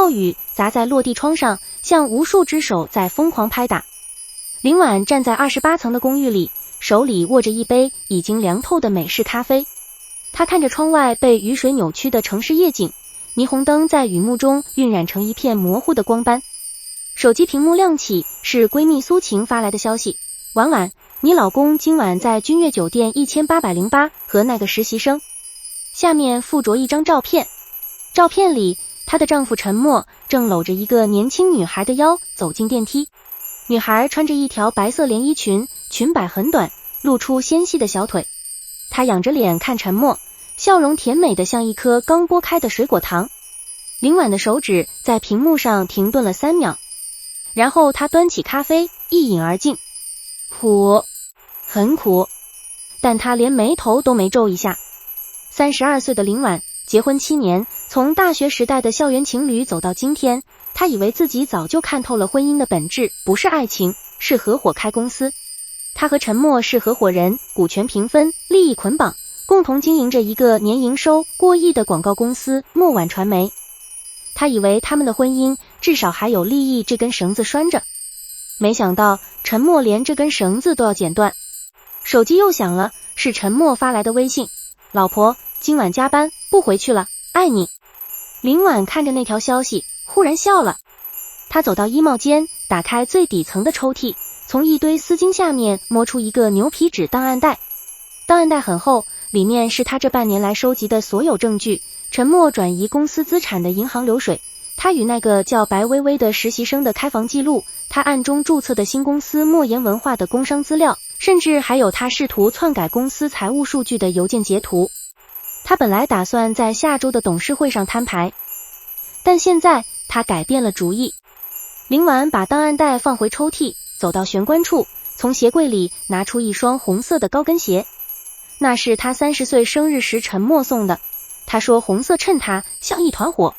暴雨砸在落地窗上，像无数只手在疯狂拍打。林婉站在28层的公寓里，手里握着一杯已经凉透的美式咖啡。她看着窗外被雨水扭曲的城市夜景，霓虹灯在雨幕中晕染成一片模糊的光斑。手机屏幕亮起，是闺蜜苏晴发来的消息：婉婉，你老公今晚在君悦酒店1808和那个实习生。下面附着一张照片，照片里她的丈夫陈默正搂着一个年轻女孩的腰走进电梯。女孩穿着一条白色连衣裙，裙摆很短，露出纤细的小腿。她仰着脸看陈默，笑容甜美的像一颗刚剥开的水果糖。林婉的手指在屏幕上停顿了3秒，然后她端起咖啡一饮而尽。苦，很苦，但她连眉头都没皱一下。32岁的林婉结婚7年，从大学时代的校园情侣走到今天，她以为自己早就看透了婚姻的本质，不是爱情，是合伙开公司。她和陈默是合伙人，股权平分，利益捆绑，共同经营着一个年营收过亿的广告公司墨晚传媒。她以为他们的婚姻至少还有利益这根绳子拴着，没想到陈默连这根绳子都要剪断。手机又响了，是陈默发来的微信：老婆，今晚加班，不回去了，爱你。林婉看着那条消息，忽然笑了。她走到衣帽间，打开最底层的抽屉，从一堆丝巾下面摸出一个牛皮纸档案袋。档案袋很厚，里面是她这半年来收集的所有证据，陈默转移公司资产的银行流水，他与那个叫白薇薇的实习生的开房记录，他暗中注册的新公司莫言文化的工商资料，甚至还有他试图篡改公司财务数据的邮件截图。他本来打算在下周的董事会上摊牌，但现在他改变了主意。林婉把档案袋放回抽屉，走到玄关处，从鞋柜里拿出一双红色的高跟鞋，那是他30岁生日时陈默送的。他说红色衬他像一团火，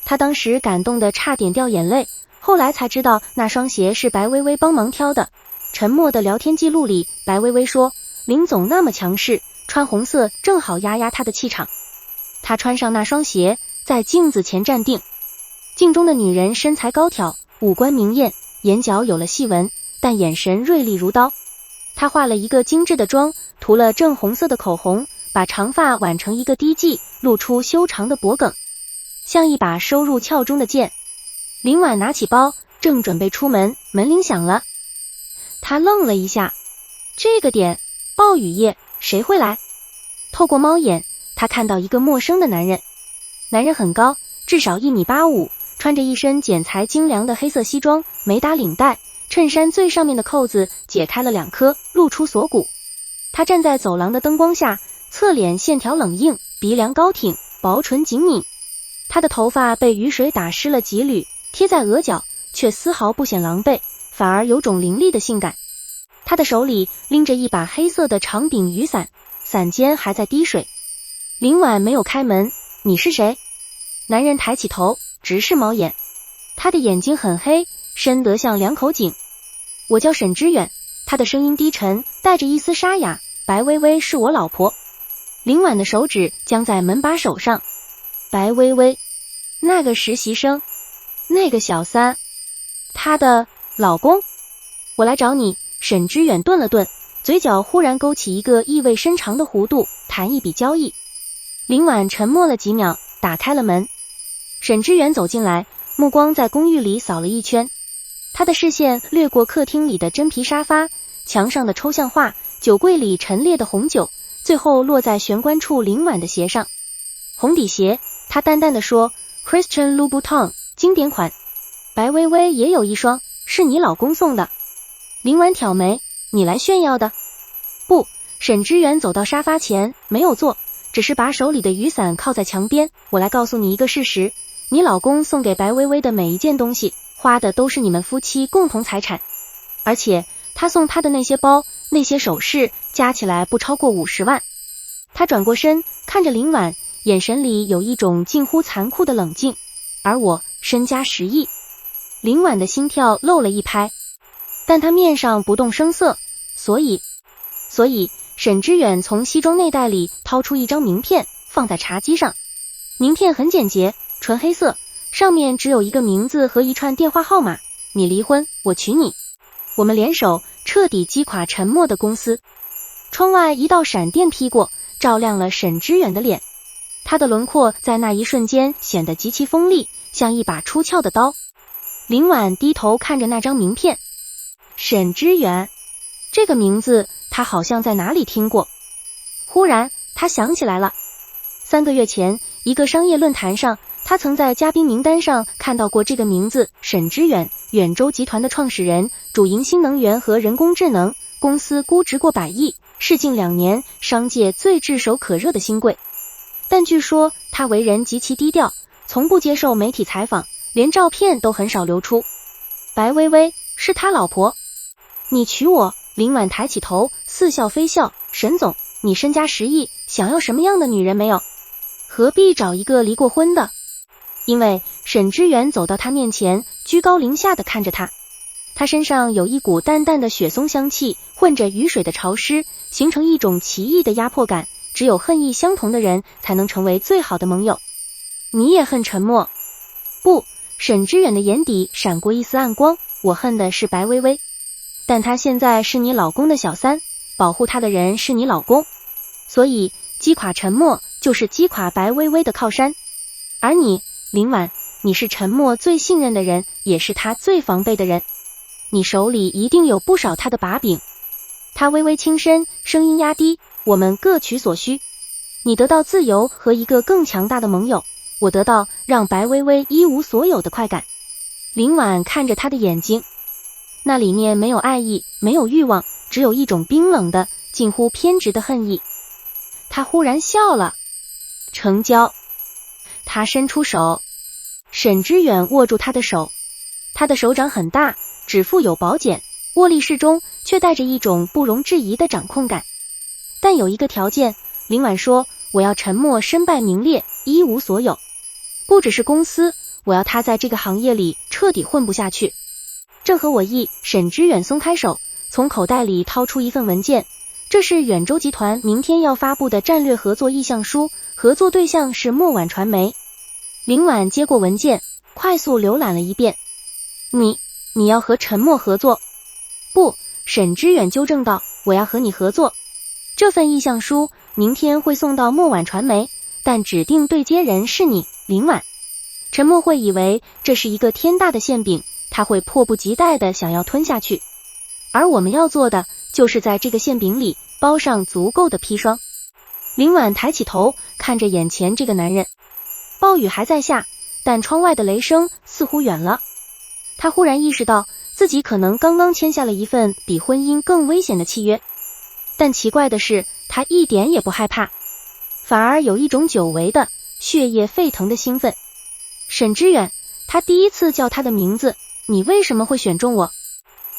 他当时感动得差点掉眼泪，后来才知道那双鞋是白薇薇帮忙挑的。陈默的聊天记录里，白薇薇说林总那么强势，穿红色正好压压他的气场。他穿上那双鞋，在镜子前站定，镜中的女人身材高挑，五官明艳，眼角有了细纹，但眼神锐利如刀。她化了一个精致的妆，涂了正红色的口红，把长发挽成一个低髻，露出修长的脖颈，像一把收入鞘中的剑。林婉拿起包，正准备出门，门铃响了。她愣了一下，这个点，暴雨夜，谁会来？透过猫眼，她看到一个陌生的男人。男人很高，至少1.85米，穿着一身剪裁精良的黑色西装，没打领带，衬衫最上面的扣子解开了2颗，露出锁骨。他站在走廊的灯光下，侧脸线条冷硬，鼻梁高挺，薄唇紧抿。他的头发被雨水打湿了几缕，贴在额角，却丝毫不显狼狈，反而有种凌厉的性感。他的手里拎着一把黑色的长柄雨伞，伞尖还在滴水。林婉没有开门，你是谁？男人抬起头，直视猫眼，他的眼睛很黑，深得像2口井。我叫沈之远，他的声音低沉，带着一丝沙哑，白薇薇是我老婆。林婉的手指僵在门把手上。白薇薇，那个实习生，那个小三，她的老公。我来找你。沈之远顿了顿，嘴角忽然勾起一个意味深长的弧度，谈一笔交易。林婉沉默了几秒，打开了门。沈之远走进来，目光在公寓里扫了一圈，他的视线掠过客厅里的真皮沙发，墙上的抽象画，酒柜里陈列的红酒，最后落在玄关处林婉的鞋上。红底鞋，他淡淡地说 Christian Louboutin 经典款。白薇薇也有一双，是你老公送的。林婉挑眉，你来炫耀的？不。沈之远走到沙发前，没有坐，只是把手里的雨伞靠在墙边。我来告诉你一个事实，你老公送给白薇薇的每一件东西，花的都是你们夫妻共同财产，而且他送她的那些包，那些首饰，加起来不超过50万。他转过身，看着林婉，眼神里有一种近乎残酷的冷静。而我身家10亿。林婉的心跳漏了一拍，但他面上不动声色。所以沈之远从西装内袋里掏出一张名片，放在茶几上。名片很简洁，纯黑色，上面只有一个名字和一串电话号码，你离婚，我娶你，我们联手彻底击垮沉默的公司。窗外一道闪电劈过，照亮了沈之远的脸，他的轮廓在那一瞬间显得极其锋利，像一把出鞘的刀。林婉低头看着那张名片，沈之远，这个名字他好像在哪里听过。忽然他想起来了，3个月前一个商业论坛上，他曾在嘉宾名单上看到过这个名字，沈之远，远州集团的创始人，主营新能源和人工智能，公司估值过100亿，是近2年商界最炙手可热的新贵。但据说他为人极其低调，从不接受媒体采访，连照片都很少流出。白薇薇是他老婆。你娶我？林婉抬起头，似笑非笑。沈总，你身家10亿，想要什么样的女人没有？何必找一个离过婚的？因为沈之远走到他面前，居高临下地看着他。他身上有一股淡淡的雪松香气，混着雨水的潮湿，形成一种奇异的压迫感。只有恨意相同的人才能成为最好的盟友。你也恨沉默？不，沈之远的眼底闪过一丝暗光，我恨的是白薇薇，但她现在是你老公的小三，保护她的人是你老公，所以击垮沉默就是击垮白薇薇的靠山。而你，林婉，你是沉默最信任的人，也是他最防备的人，你手里一定有不少他的把柄。他微微轻声，声音压低，我们各取所需，你得到自由和一个更强大的盟友，我得到让白薇薇一无所有的快感。林婉看着他的眼睛，那里面没有爱意，没有欲望，只有一种冰冷的近乎偏执的恨意。他忽然笑了，成交。他伸出手，沈之远握住他的手，他的手掌很大，指腹有薄茧，握力适中，却带着一种不容置疑的掌控感。但有一个条件，林婉说，我要沉默身败名裂，一无所有，不只是公司，我要他在这个行业里彻底混不下去。正合我意。沈之远松开手，从口袋里掏出一份文件，这是远州集团明天要发布的战略合作意向书，合作对象是墨晚传媒。林婉接过文件，快速浏览了一遍。你要和沉默合作？不，沈之远纠正道，我要和你合作。这份意向书明天会送到墨晚传媒，但指定对接人是你，林婉。沉默会以为这是一个天大的馅饼，他会迫不及待的想要吞下去。而我们要做的，就是在这个馅饼里包上足够的砒霜。林婉抬起头，看着眼前这个男人。暴雨还在下，但窗外的雷声似乎远了。他忽然意识到，自己可能刚刚签下了一份比婚姻更危险的契约。但奇怪的是，他一点也不害怕，反而有一种久违的血液沸腾的兴奋。沈之远，他第一次叫他的名字，你为什么会选中我？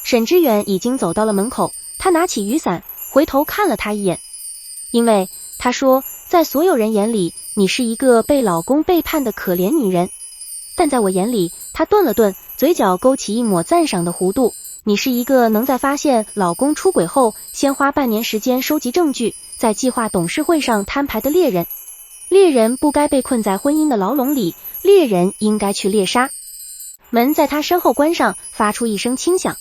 沈之远已经走到了门口，他拿起雨伞，回头看了他一眼。因为他说，在所有人眼里，你是一个被老公背叛的可怜女人，但在我眼里，他顿了顿，嘴角勾起一抹赞赏的弧度，你是一个能在发现老公出轨后，先花半年时间收集证据，在计划董事会上摊牌的猎人。猎人不该被困在婚姻的牢笼里，猎人应该去猎杀。门在他身后关上，发出一声轻响。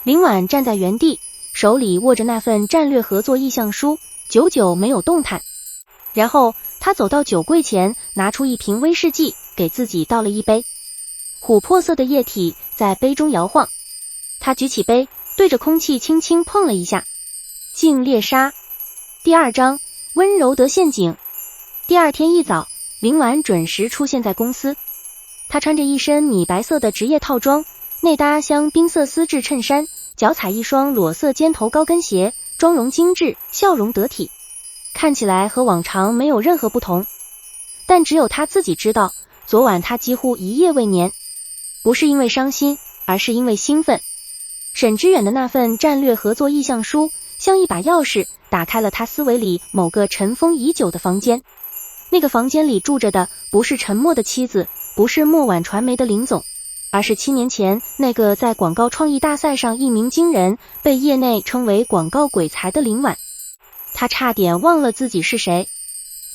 林婉站在原地，手里握着那份战略合作意向书，久久没有动弹。然后他走到酒柜前，拿出一瓶威士忌，给自己倒了一杯。琥珀色的液体在杯中摇晃，他举起杯，对着空气轻轻碰了一下。禁猎杀。第2章，温柔的陷阱。第2天一早，林婉准时出现在公司。她穿着一身米白色的职业套装，内搭香槟色丝质衬衫，脚踩一双裸色尖头高跟鞋，妆容精致，笑容得体，看起来和往常没有任何不同。但只有她自己知道，昨晚她几乎一夜未眠，不是因为伤心，而是因为兴奋。沈之远的那份战略合作意向书，像一把钥匙，打开了他思维里某个尘封已久的房间。那个房间里住着的不是沉默的妻子，不是墨晚传媒的林总，而是7年前那个在广告创意大赛上一鸣惊人，被业内称为广告鬼才的林婉。他差点忘了自己是谁。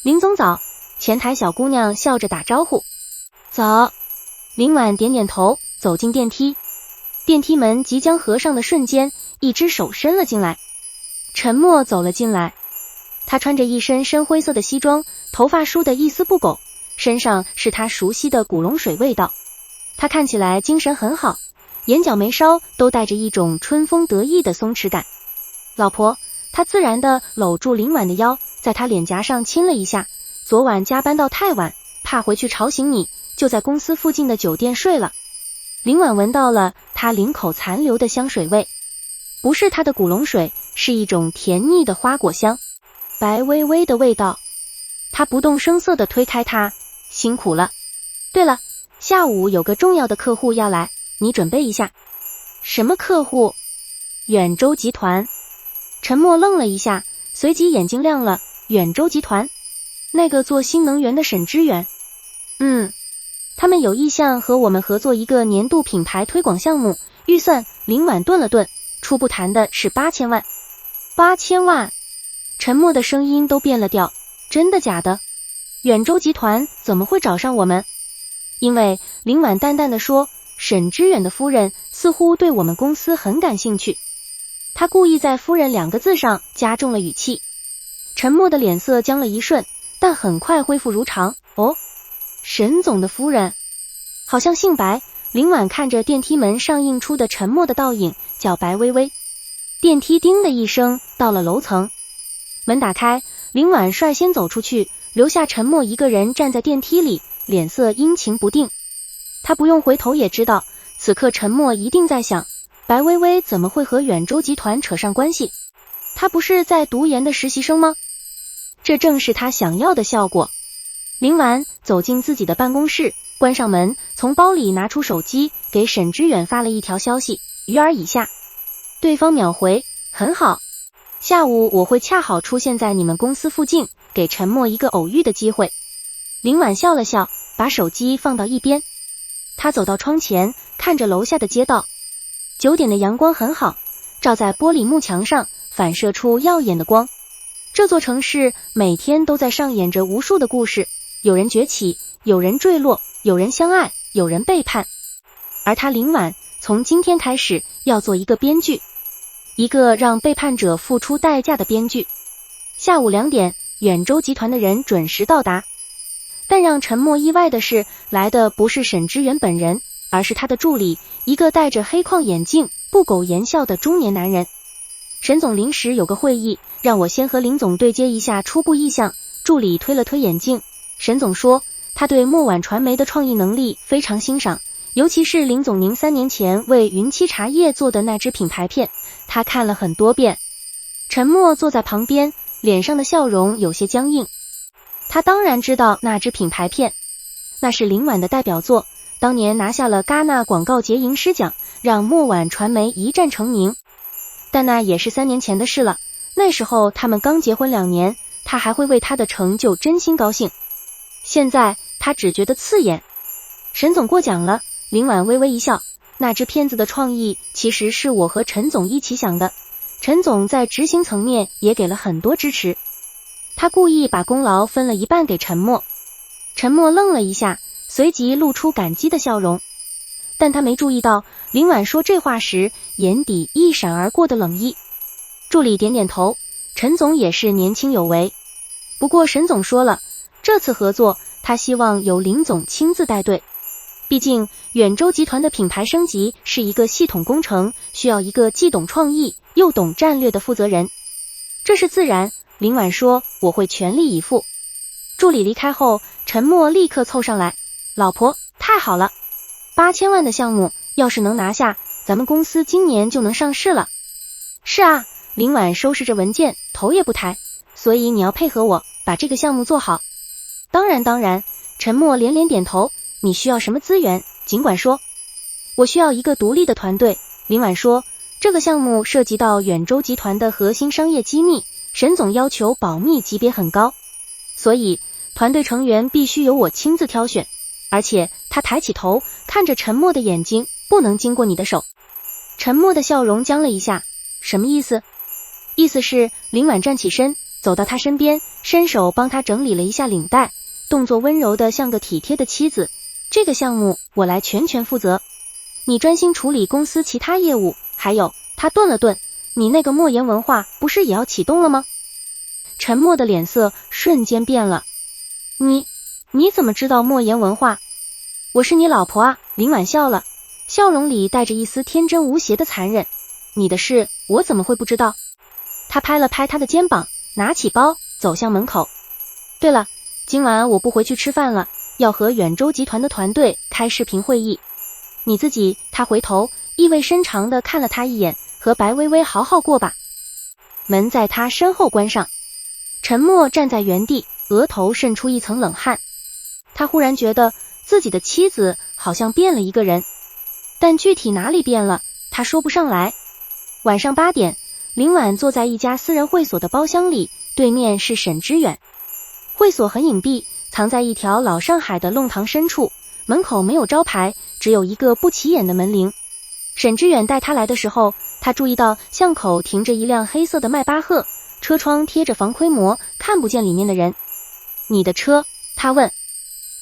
林总早。前台小姑娘笑着打招呼。早。林婉点点头，走进电梯。电梯门即将合上的瞬间，一只手伸了进来。陈默走了进来，他穿着一身深灰色的西装，头发梳得一丝不苟，身上是他熟悉的古龙水味道。他看起来精神很好，眼角眉梢都带着一种春风得意的松弛感。老婆，他自然地搂住林婉的腰，在她脸颊上亲了一下。昨晚加班到太晚，怕回去吵醒你，就在公司附近的酒店睡了。林婉闻到了他领口残留的香水味，不是他的古龙水，是一种甜腻的花果香，白微微的味道。他不动声色地推开他，辛苦了。对了，下午有个重要的客户要来，你准备一下。什么客户？远州集团。陈默愣了一下，随即眼睛亮了。远州集团？那个做新能源的沈知远？他们有意向和我们合作一个年度品牌推广项目，预算。林婉顿了顿，初步谈的是8000万。8000万？陈默的声音都变了调，真的假的？远州集团怎么会找上我们？因为林婉淡淡的说，沈知远的夫人似乎对我们公司很感兴趣。他故意在夫人2个字上加重了语气。陈默的脸色僵了一瞬，但很快恢复如常。哦，沈总的夫人，好像姓白。林婉看着电梯门上映出的陈默的倒影，叫白微微。电梯叮的一声到了楼层，门打开，林婉率先走出去，留下陈默一个人站在电梯里，脸色阴晴不定。他不用回头也知道，此刻陈默一定在想，白微微怎么会和远州集团扯上关系？他不是在读研的实习生吗？这正是他想要的效果。林婉走进自己的办公室，关上门，从包里拿出手机，给沈知远发了一条消息，鱼儿以下。对方秒回，很好，下午我会恰好出现在你们公司附近，给陈默一个偶遇的机会。林婉笑了笑，把手机放到一边。他走到窗前，看着楼下的街道。9点的阳光很好，照在玻璃幕墙上，反射出耀眼的光。这座城市每天都在上演着无数的故事，有人崛起，有人坠落，有人相爱，有人背叛。而他林婉从今天开始要做一个编剧，一个让背叛者付出代价的编剧。下午2点，远州集团的人准时到达。但让陈默意外的是，来的不是沈知远本人，而是他的助理，一个戴着黑框眼镜、不苟言笑的中年男人。沈总临时有个会议，让我先和林总对接一下初步意向。助理推了推眼镜，沈总说，他对墨晚传媒的创意能力非常欣赏，尤其是林总您3年前为云栖茶叶做的那支品牌片，他看了很多遍。陈默坐在旁边，脸上的笑容有些僵硬。他当然知道那支品牌片，那是林婉的代表作，当年拿下了戛纳广告节银狮奖，让墨晚传媒一战成名。但那也是3年前的事了，那时候他们刚结婚2年，他还会为他的成就真心高兴。现在他只觉得刺眼。沈总过奖了，林婉微微一笑，那支片子的创意其实是我和陈总一起想的，陈总在执行层面也给了很多支持。他故意把功劳分了一半给陈默。陈默愣了一下，随即露出感激的笑容。但他没注意到林婉说这话时眼底一闪而过的冷意。助理点点头，陈总也是年轻有为。不过沈总说了，这次合作他希望由林总亲自带队，毕竟远州集团的品牌升级是一个系统工程，需要一个既懂创意又懂战略的负责人。这是自然，林婉说，我会全力以赴。助理离开后，陈默立刻凑上来，老婆，太好了，8000万的项目要是能拿下，咱们公司今年就能上市了。是啊，林婉收拾着文件，头也不抬，所以你要配合我把这个项目做好。当然，陈默连连点头。你需要什么资源尽管说。我需要一个独立的团队，林婉说，这个项目涉及到远州集团的核心商业机密，沈总要求保密级别很高，所以团队成员必须由我亲自挑选。而且他抬起头看着陈默的眼睛，不能经过你的手。陈默的笑容僵了一下，什么意思？意思是林婉站起身，走到他身边，伸手帮他整理了一下领带，动作温柔的像个体贴的妻子。这个项目我来全权负责，你专心处理公司其他业务。还有，他顿了顿，你那个莫言文化不是也要启动了吗？陈默的脸色瞬间变了。你怎么知道莫言文化？我是你老婆啊。林婉笑了，笑容里带着一丝天真无邪的残忍。你的事我怎么会不知道？他拍了拍他的肩膀，拿起包走向门口。对了，今晚我不回去吃饭了，要和远州集团的团队开视频会议。你自己。他回头意味深长地看了他一眼，和白薇薇好好过吧。门在他身后关上。陈默站在原地，额头渗出一层冷汗。他忽然觉得自己的妻子好像变了一个人，但具体哪里变了，他说不上来。晚上8点，林婉坐在一家私人会所的包厢里，对面是沈之远。会所很隐蔽，藏在一条老上海的弄堂深处，门口没有招牌，只有一个不起眼的门铃。沈之远带他来的时候，他注意到巷口停着一辆黑色的迈巴赫，车窗贴着防窥膜，看不见里面的人。你的车？他问。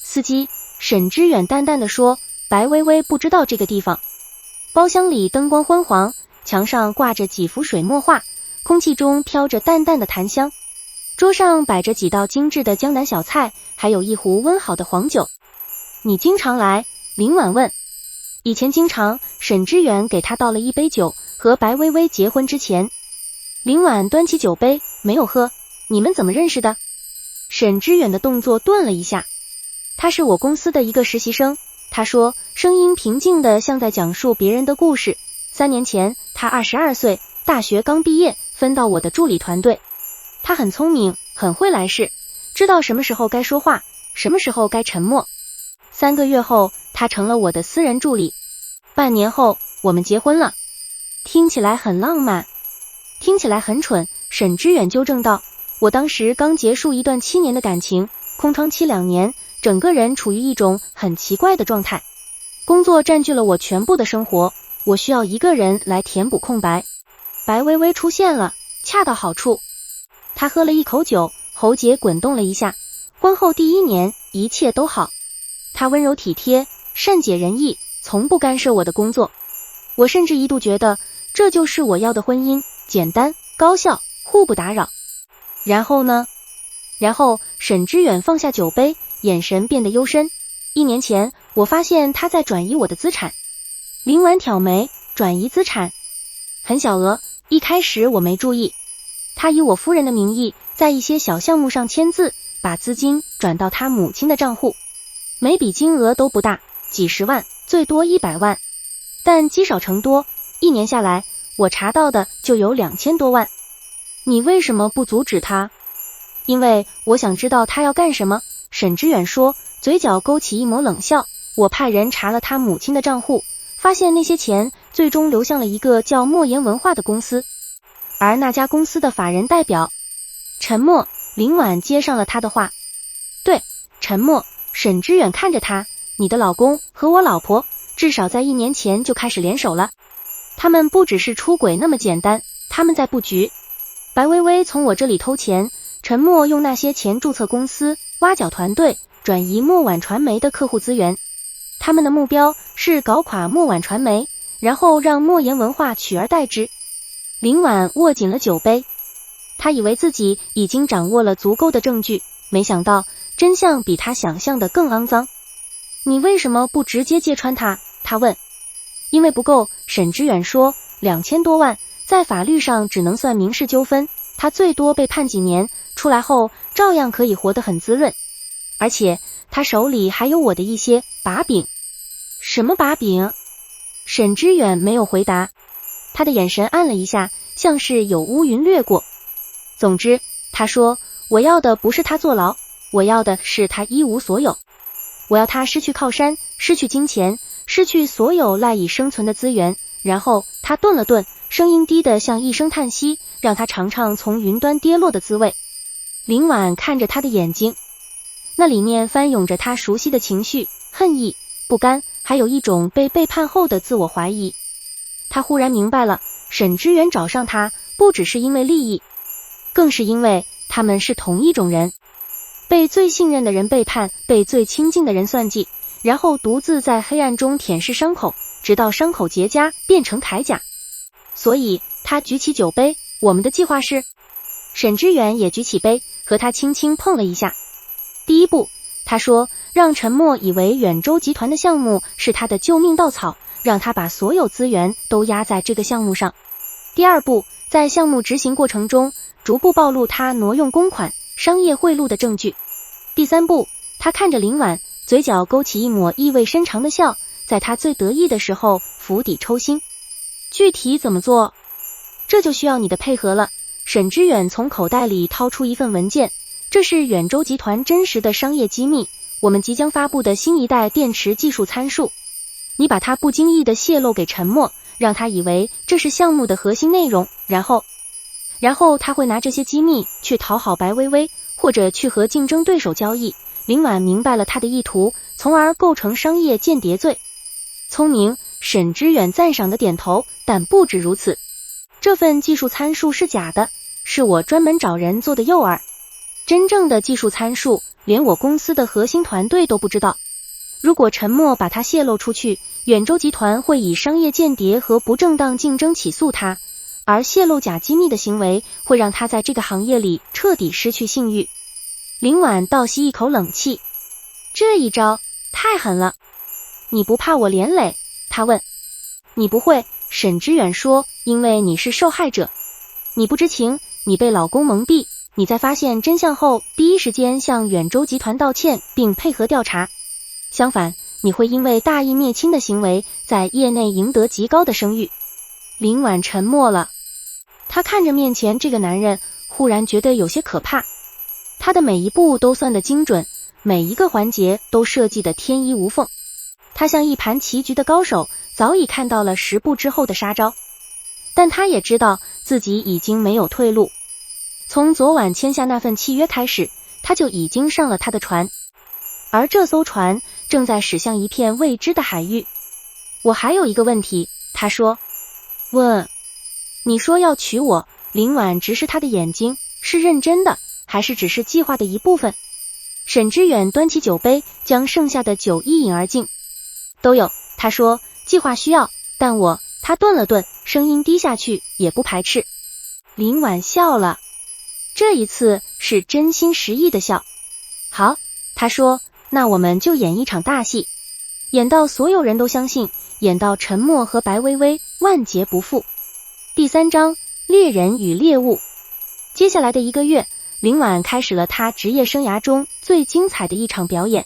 司机。沈之远淡淡的说，白薇薇不知道这个地方。包厢里灯光昏黄，墙上挂着几幅水墨画，空气中飘着淡淡的檀香。桌上摆着几道精致的江南小菜，还有一壶温好的黄酒。你经常来？林婉问。以前经常。沈之远给他倒了一杯酒，和白薇薇结婚之前。林婉端起酒杯，没有喝。你们怎么认识的？沈之远的动作顿了一下。他是我公司的一个实习生，他说，声音平静的像在讲述别人的故事。3年前，他22岁，大学刚毕业，分到我的助理团队。他很聪明，很会来事，知道什么时候该说话，什么时候该沉默。3个月后，他成了我的私人助理。半年后，我们结婚了。听起来很浪漫，听起来很蠢。沈之远纠正道，我当时刚结束一段7年的感情，空窗期2年，整个人处于一种很奇怪的状态。工作占据了我全部的生活，我需要一个人来填补空白。白薇薇出现了，恰到好处。他喝了一口酒，喉结滚动了一下。婚后第1年，一切都好。他温柔体贴，善解人意，从不干涉我的工作。我甚至一度觉得，这就是我要的婚姻，简单、高效，互不打扰。然后呢？然后，沈之远放下酒杯，眼神变得幽深。1年前，我发现他在转移我的资产。林婉挑眉，转移资产？很小额，一开始我没注意。他以我夫人的名义，在一些小项目上签字，把资金转到他母亲的账户。每笔金额都不大，几十万，最多100万。但积少成多，1年下来，我查到的就有2000多万。你为什么不阻止他？因为我想知道他要干什么。沈之远说，嘴角勾起一抹冷笑。我派人查了他母亲的账户，发现那些钱最终流向了一个叫莫言文化的公司，而那家公司的法人代表……沉默。林婉接上了他的话。对，沉默。沈之远看着他，你的老公和我老婆至少在1年前就开始联手了。他们不只是出轨那么简单，他们在布局。白薇薇从我这里偷钱，沉默用那些钱注册公司，挖角团队，转移墨晚传媒的客户资源。他们的目标是搞垮墨晚传媒，然后让莫言文化取而代之。林婉握紧了酒杯，他以为自己已经掌握了足够的证据，没想到真相比他想象的更肮脏。你为什么不直接揭穿他？他问。因为不够，沈之远说，2000多万，在法律上只能算民事纠纷，他最多被判几年，出来后照样可以活得很滋润。而且他手里还有我的一些把柄。什么把柄？沈之远没有回答，他的眼神暗了一下，像是有乌云掠过。总之，他说，我要的不是他坐牢，我要的是他一无所有。我要他失去靠山，失去金钱，失去所有赖以生存的资源。然后他顿了顿，声音低得像一声叹息，让他尝尝从云端跌落的滋味。林婉看着他的眼睛，那里面翻涌着他熟悉的情绪，恨意、不甘，还有一种被背叛后的自我怀疑。他忽然明白了，沈之远找上他，不只是因为利益，更是因为他们是同一种人。被最信任的人背叛，被最亲近的人算计，然后独自在黑暗中舔舐伤口，直到伤口结痂变成铠甲。所以他举起酒杯，我们的计划是……沈知远也举起杯，和他轻轻碰了一下。第一步，他说让陈默以为远州集团的项目是他的救命稻草，让他把所有资源都压在这个项目上。第二步，在项目执行过程中，逐步暴露他挪用公款、商业贿赂的证据。第三步，他看着林婉，嘴角勾起一抹意味深长的笑，在他最得意的时候釜底抽薪。具体怎么做？这就需要你的配合了。沈知远从口袋里掏出一份文件，这是远州集团真实的商业机密，我们即将发布的新一代电池技术参数。你把它不经意地泄露给陈默，让他以为这是项目的核心内容，然后他会拿这些机密去讨好白薇薇，或者去和竞争对手交易。林婉明白了他的意图，从而构成商业间谍罪。聪明，沈知远赞赏的点头，但不止如此。这份技术参数是假的，是我专门找人做的诱饵。真正的技术参数，连我公司的核心团队都不知道。如果陈默把它泄露出去，远州集团会以商业间谍和不正当竞争起诉他，而泄露假机密的行为会让他在这个行业里彻底失去信誉。林婉倒吸一口冷气，这一招太狠了。你不怕我连累？他问。你不会，沈知远说，因为你是受害者。你不知情，你被老公蒙蔽，你在发现真相后第一时间向远州集团道歉并配合调查。相反，你会因为大义灭亲的行为在业内赢得极高的声誉。林婉沉默了，她看着面前这个男人，忽然觉得有些可怕。他的每一步都算得精准，每一个环节都设计得天衣无缝。他像一盘棋局的高手，早已看到了10步之后的杀招。但他也知道自己已经没有退路。从昨晚签下那份契约开始，他就已经上了他的船，而这艘船正在驶向一片未知的海域。我还有一个问题，他说。问。你说要娶我？林婉直视他的眼睛，是认真的，还是只是计划的一部分？沈知远端起酒杯，将剩下的酒一饮而尽。都有，他说，计划需要，但他顿了顿，声音低下去，也不排斥。林婉笑了，这一次是真心实意的笑。好，他说，那我们就演一场大戏，演到所有人都相信，演到陈默和白薇薇万劫不复。第3章，猎人与猎物。接下来的1个月，林婉开始了他职业生涯中最精彩的一场表演。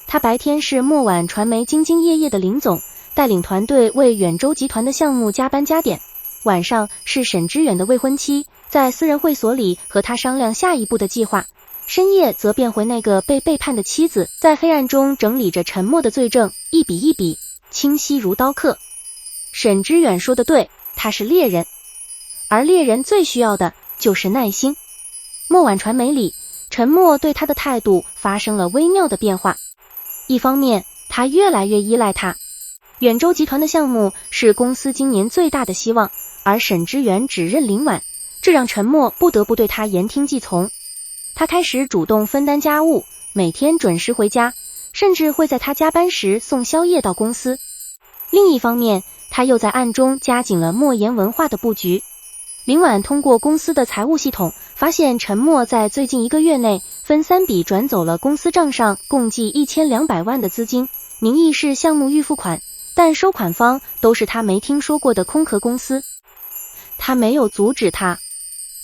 他白天是墨晚传媒兢兢业业的林总，带领团队为远州集团的项目加班加点。晚上是沈知远的未婚妻，在私人会所里和他商量下一步的计划。深夜则变回那个被背叛的妻子，在黑暗中整理着沉默的罪证，一笔一笔，清晰如刀刻。沈知远说的对，他是猎人，而猎人最需要的就是耐心。墨晚传媒里，陈默对他的态度发生了微妙的变化。一方面，他越来越依赖他。远州集团的项目是公司今年最大的希望，而沈知远只认林婉，这让陈默不得不对他言听计从。他开始主动分担家务，每天准时回家，甚至会在他加班时送宵夜到公司。另一方面，他又在暗中加紧了墨言文化的布局。林婉通过公司的财务系统，发现陈默在最近1个月内分3笔转走了公司账上共计1200万的资金，名义是项目预付款，但收款方都是他没听说过的空壳公司。他没有阻止他，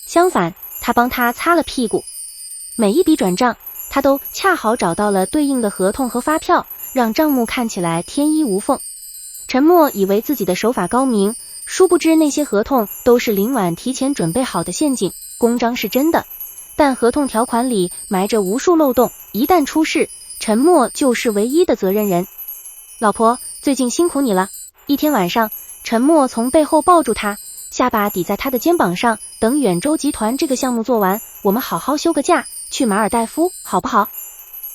相反，他帮他擦了屁股。每一笔转账，他都恰好找到了对应的合同和发票，让账目看起来天衣无缝。陈默以为自己的手法高明，殊不知那些合同都是林婉提前准备好的陷阱，公章是真的，但合同条款里埋着无数漏洞，一旦出事，陈默就是唯一的责任人。老婆，最近辛苦你了。一天晚上，陈默从背后抱住她，下巴抵在她的肩膀上，等远州集团这个项目做完，我们好好休个假，去马尔代夫，好不好？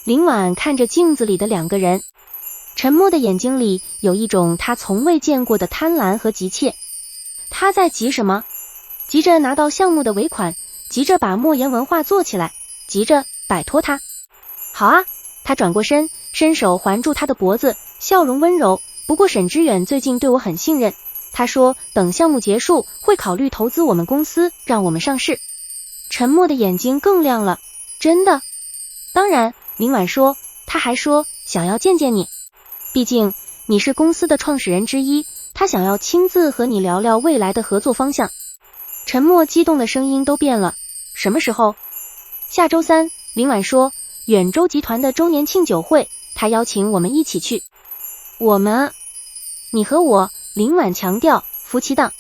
林婉看着镜子里的2个人，陈默的眼睛里有一种他从未见过的贪婪和急切。他在急什么？急着拿到项目的尾款，急着把墨言文化做起来，急着摆脱他。好啊，他转过身，伸手环住他的脖子，笑容温柔。不过沈知远最近对我很信任，他说等项目结束会考虑投资我们公司，让我们上市。陈默的眼睛更亮了。真的？当然，林婉说，他还说想要见见你，毕竟你是公司的创始人之一，他想要亲自和你聊聊未来的合作方向。陈默激动的声音都变了。什么时候？下周3，林婉说，远州集团的周年庆酒会，他邀请我们一起去。我们？你和我？林婉强调，夫妻档。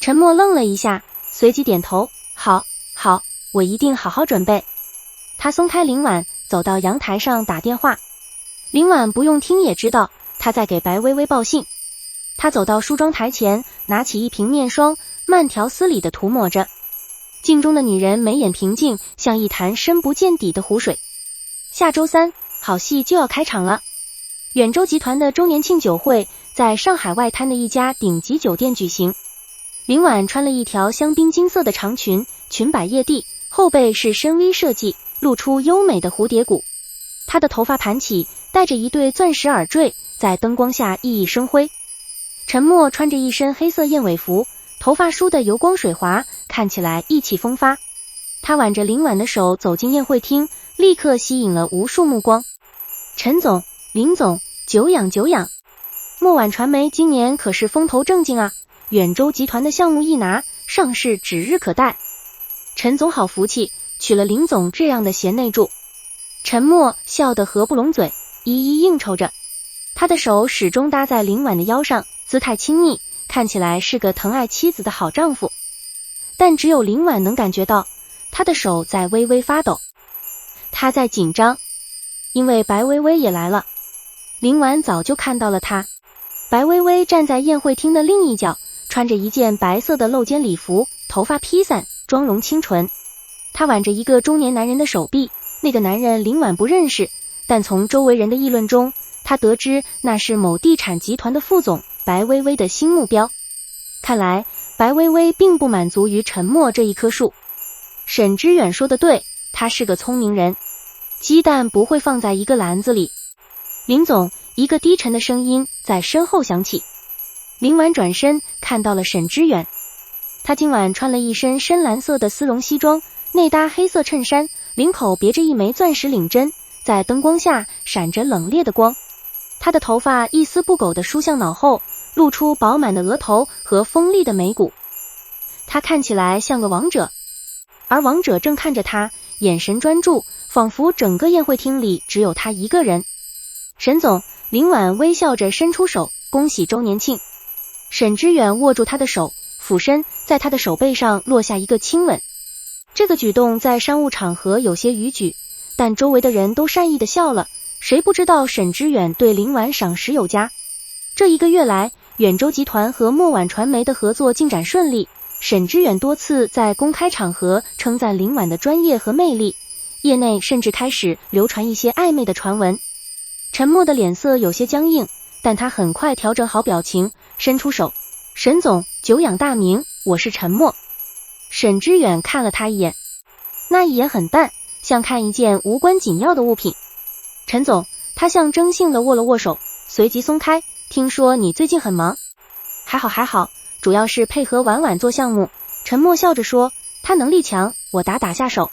陈默愣了一下，随即点头，好，好，我一定好好准备。他松开林婉，走到阳台上打电话。林婉不用听也知道，他在给白薇薇报信。他走到梳妆台前，拿起一瓶面霜，慢条斯理地涂抹着。镜中的女人眉眼平静，像一潭深不见底的湖水。下周3，好戏就要开场了。远州集团的周年庆酒会在上海外滩的一家顶级酒店举行。林婉穿了一条香槟金色的长裙，裙摆曳地，后背是深 V 设计，露出优美的蝴蝶骨。她的头发盘起，戴着一对钻石耳坠，在灯光下熠熠生辉。陈默穿着一身黑色燕尾服，头发梳得油光水滑，看起来意气风发。他挽着林婉的手走进宴会厅，立刻吸引了无数目光。陈总，林总，久仰久仰。墨婉传媒今年可是风头正劲啊，远州集团的项目一拿，上市指日可待。陈总好福气，娶了林总这样的贤内助。陈默笑得合不拢嘴，一一应酬着。他的手始终搭在林婉的腰上，姿态亲昵，看起来是个疼爱妻子的好丈夫。但只有林婉能感觉到，他的手在微微发抖，他在紧张。因为白薇薇也来了。林婉早就看到了她。白薇薇站在宴会厅的另一角，穿着一件白色的露肩礼服，头发披散，妆容清纯。她挽着一个中年男人的手臂，那个男人林婉不认识，但从周围人的议论中，她得知那是某地产集团的副总，白薇薇的新目标。看来白薇薇并不满足于沉默这一棵树。沈知远说的对，他是个聪明人，鸡蛋不会放在一个篮子里。林总，一个低沉的声音在身后响起。林婉转身看到了沈知远，他今晚穿了一身深蓝色的丝绒西装，内搭黑色衬衫，领口别着一枚钻石领针，在灯光下闪着冷冽的光。他的头发一丝不苟地梳向脑后，露出饱满的额头和锋利的眉骨。他看起来像个王者，而王者正看着他，眼神专注，仿佛整个宴会厅里只有他一个人。沈总，林婉微笑着伸出手，恭喜周年庆。沈知远握住他的手，俯身在他的手背上落下一个亲吻。这个举动在商务场合有些逾矩，但周围的人都善意的笑了，谁不知道沈知远对林婉赏识有加。这一个月来，远州集团和墨婉传媒的合作进展顺利，沈知远多次在公开场合称赞林婉的专业和魅力，业内甚至开始流传一些暧昧的传闻。陈默的脸色有些僵硬，但他很快调整好表情，伸出手，沈总，久仰大名，我是陈默。沈知远看了他一眼，那一眼很淡，像看一件无关紧要的物品。陈总，他象征性的握了握手，随即松开，听说你最近很忙。还好还好，主要是配合婉婉做项目。陈默笑着说，他能力强，我打下手。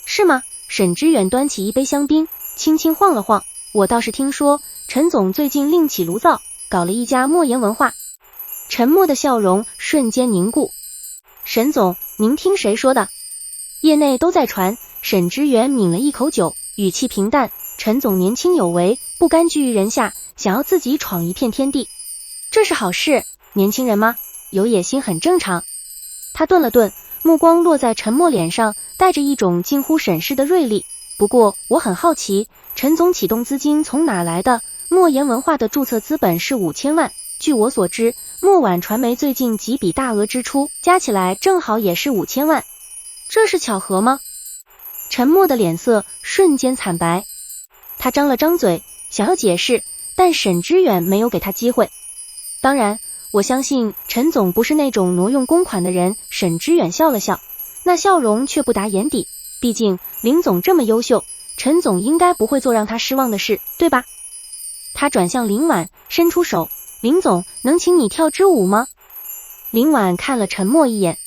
是吗？沈知远端起一杯香槟，轻轻晃了晃，我倒是听说陈总最近另起炉灶，搞了一家墨言文化。陈默的笑容瞬间凝固。沈总，您听谁说的？业内都在传。沈知远抿了一口酒，语气平淡，陈总年轻有为，不甘居于人下，想要自己闯一片天地。这是好事，年轻人吗？有野心很正常。他顿了顿，目光落在陈默脸上，带着一种近乎审视的锐利。不过我很好奇，陈总启动资金从哪来的？墨言文化的注册资本是5000万，据我所知，墨婉传媒最近几笔大额支出加起来正好也是5000万，这是巧合吗？陈默的脸色瞬间惨白，他张了张嘴想要解释，但沈知远没有给他机会。当然，我相信陈总不是那种挪用公款的人。沈知远笑了笑，那笑容却不达眼底，毕竟林总这么优秀，陈总应该不会做让他失望的事，对吧？他转向林婉，伸出手，林总，能请你跳支舞吗？林婉看了陈默一眼，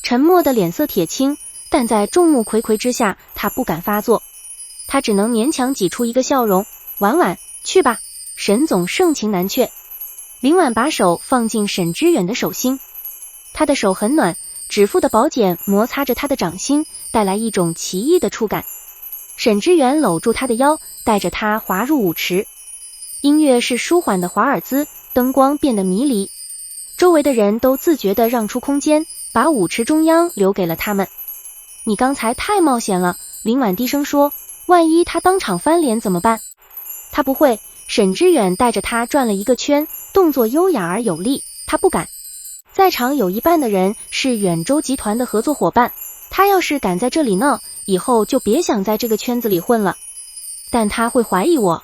陈默的脸色铁青，但在众目睽睽之下，他不敢发作，他只能勉强挤出一个笑容，婉婉，去吧，沈总盛情难却。林婉把手放进沈之远的手心，他的手很暖，指腹的薄茧摩擦着他的掌心，带来一种奇异的触感。沈之远搂住他的腰，带着他滑入舞池。音乐是舒缓的华尔兹，灯光变得迷离，周围的人都自觉地让出空间，把舞池中央留给了他们。你刚才太冒险了，林婉低声说，万一他当场翻脸怎么办？他不会，沈之远带着他转了一个圈，动作优雅而有力，他不敢。在场有一半的人是远州集团的合作伙伴，他要是敢在这里闹，以后就别想在这个圈子里混了。但他会怀疑我，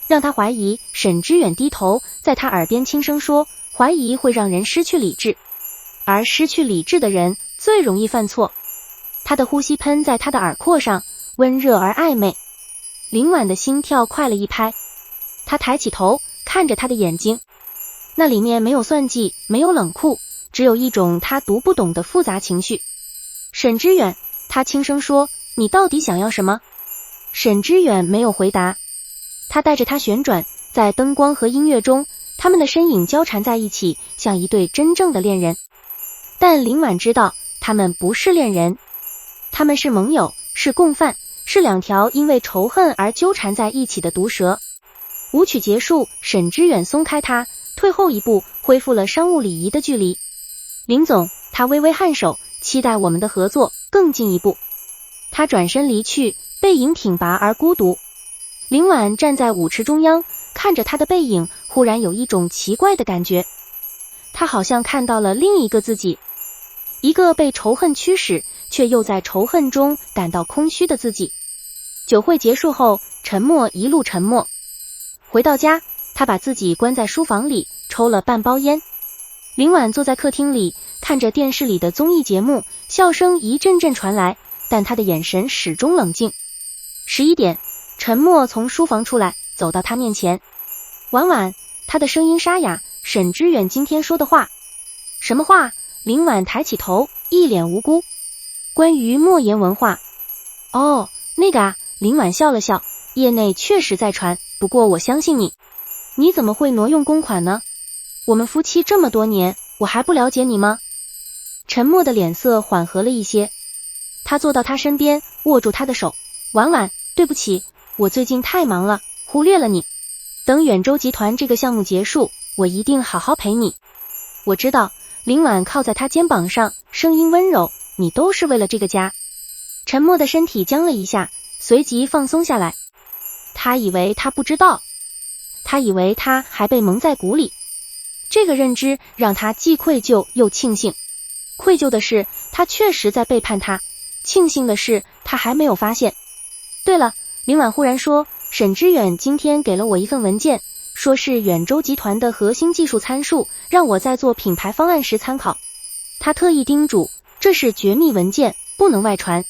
让他怀疑。沈之远低头在他耳边轻声说，怀疑会让人失去理智，而失去理智的人最容易犯错。他的呼吸喷在他的耳廓上，温热而暧昧。林婉的心跳快了一拍，他抬起头看着他的眼睛，那里面没有算计，没有冷酷，只有一种他读不懂的复杂情绪。沈之远，他轻声说，你到底想要什么？沈之远没有回答，他带着他旋转，在灯光和音乐中，他们的身影交缠在一起，像一对真正的恋人。但林婉知道，他们不是恋人，他们是盟友，是共犯，是两条因为仇恨而纠缠在一起的毒蛇。舞曲结束，沈之远松开他，退后一步，恢复了商务礼仪的距离。林总，他微微颔首，期待我们的合作更进一步。他转身离去，背影挺拔而孤独。林婉站在舞池中央，看着他的背影，忽然有一种奇怪的感觉，他好像看到了另一个自己，一个被仇恨驱使，却又在仇恨中感到空虚的自己。酒会结束后，沉默一路沉默。回到家，他把自己关在书房里，抽了半包烟。林婉坐在客厅里，看着电视里的综艺节目，笑声一阵阵传来，但他的眼神始终冷静。11点，沉默从书房出来，走到他面前。婉婉，他的声音沙哑，沈之远今天说的话。什么话？林婉抬起头，一脸无辜。关于莫言文化。哦，那个啊，林婉笑了笑，业内确实在传，不过我相信你。你怎么会挪用公款呢？我们夫妻这么多年，我还不了解你吗？沉默的脸色缓和了一些，他坐到他身边，握住他的手。婉婉，对不起，我最近太忙了，忽略了你。等远州集团这个项目结束，我一定好好陪你。我知道。林婉靠在他肩膀上，声音温柔，你都是为了这个家。沉默的身体僵了一下，随即放松下来。他以为他不知道，他以为他还被蒙在鼓里。这个认知让他既愧疚又庆幸。愧疚的是他确实在背叛他，庆幸的是他还没有发现。对了，林婉忽然说，沈之远今天给了我一份文件，说是远州集团的核心技术参数，让我在做品牌方案时参考。他特意叮嘱，这是绝密文件，不能外传。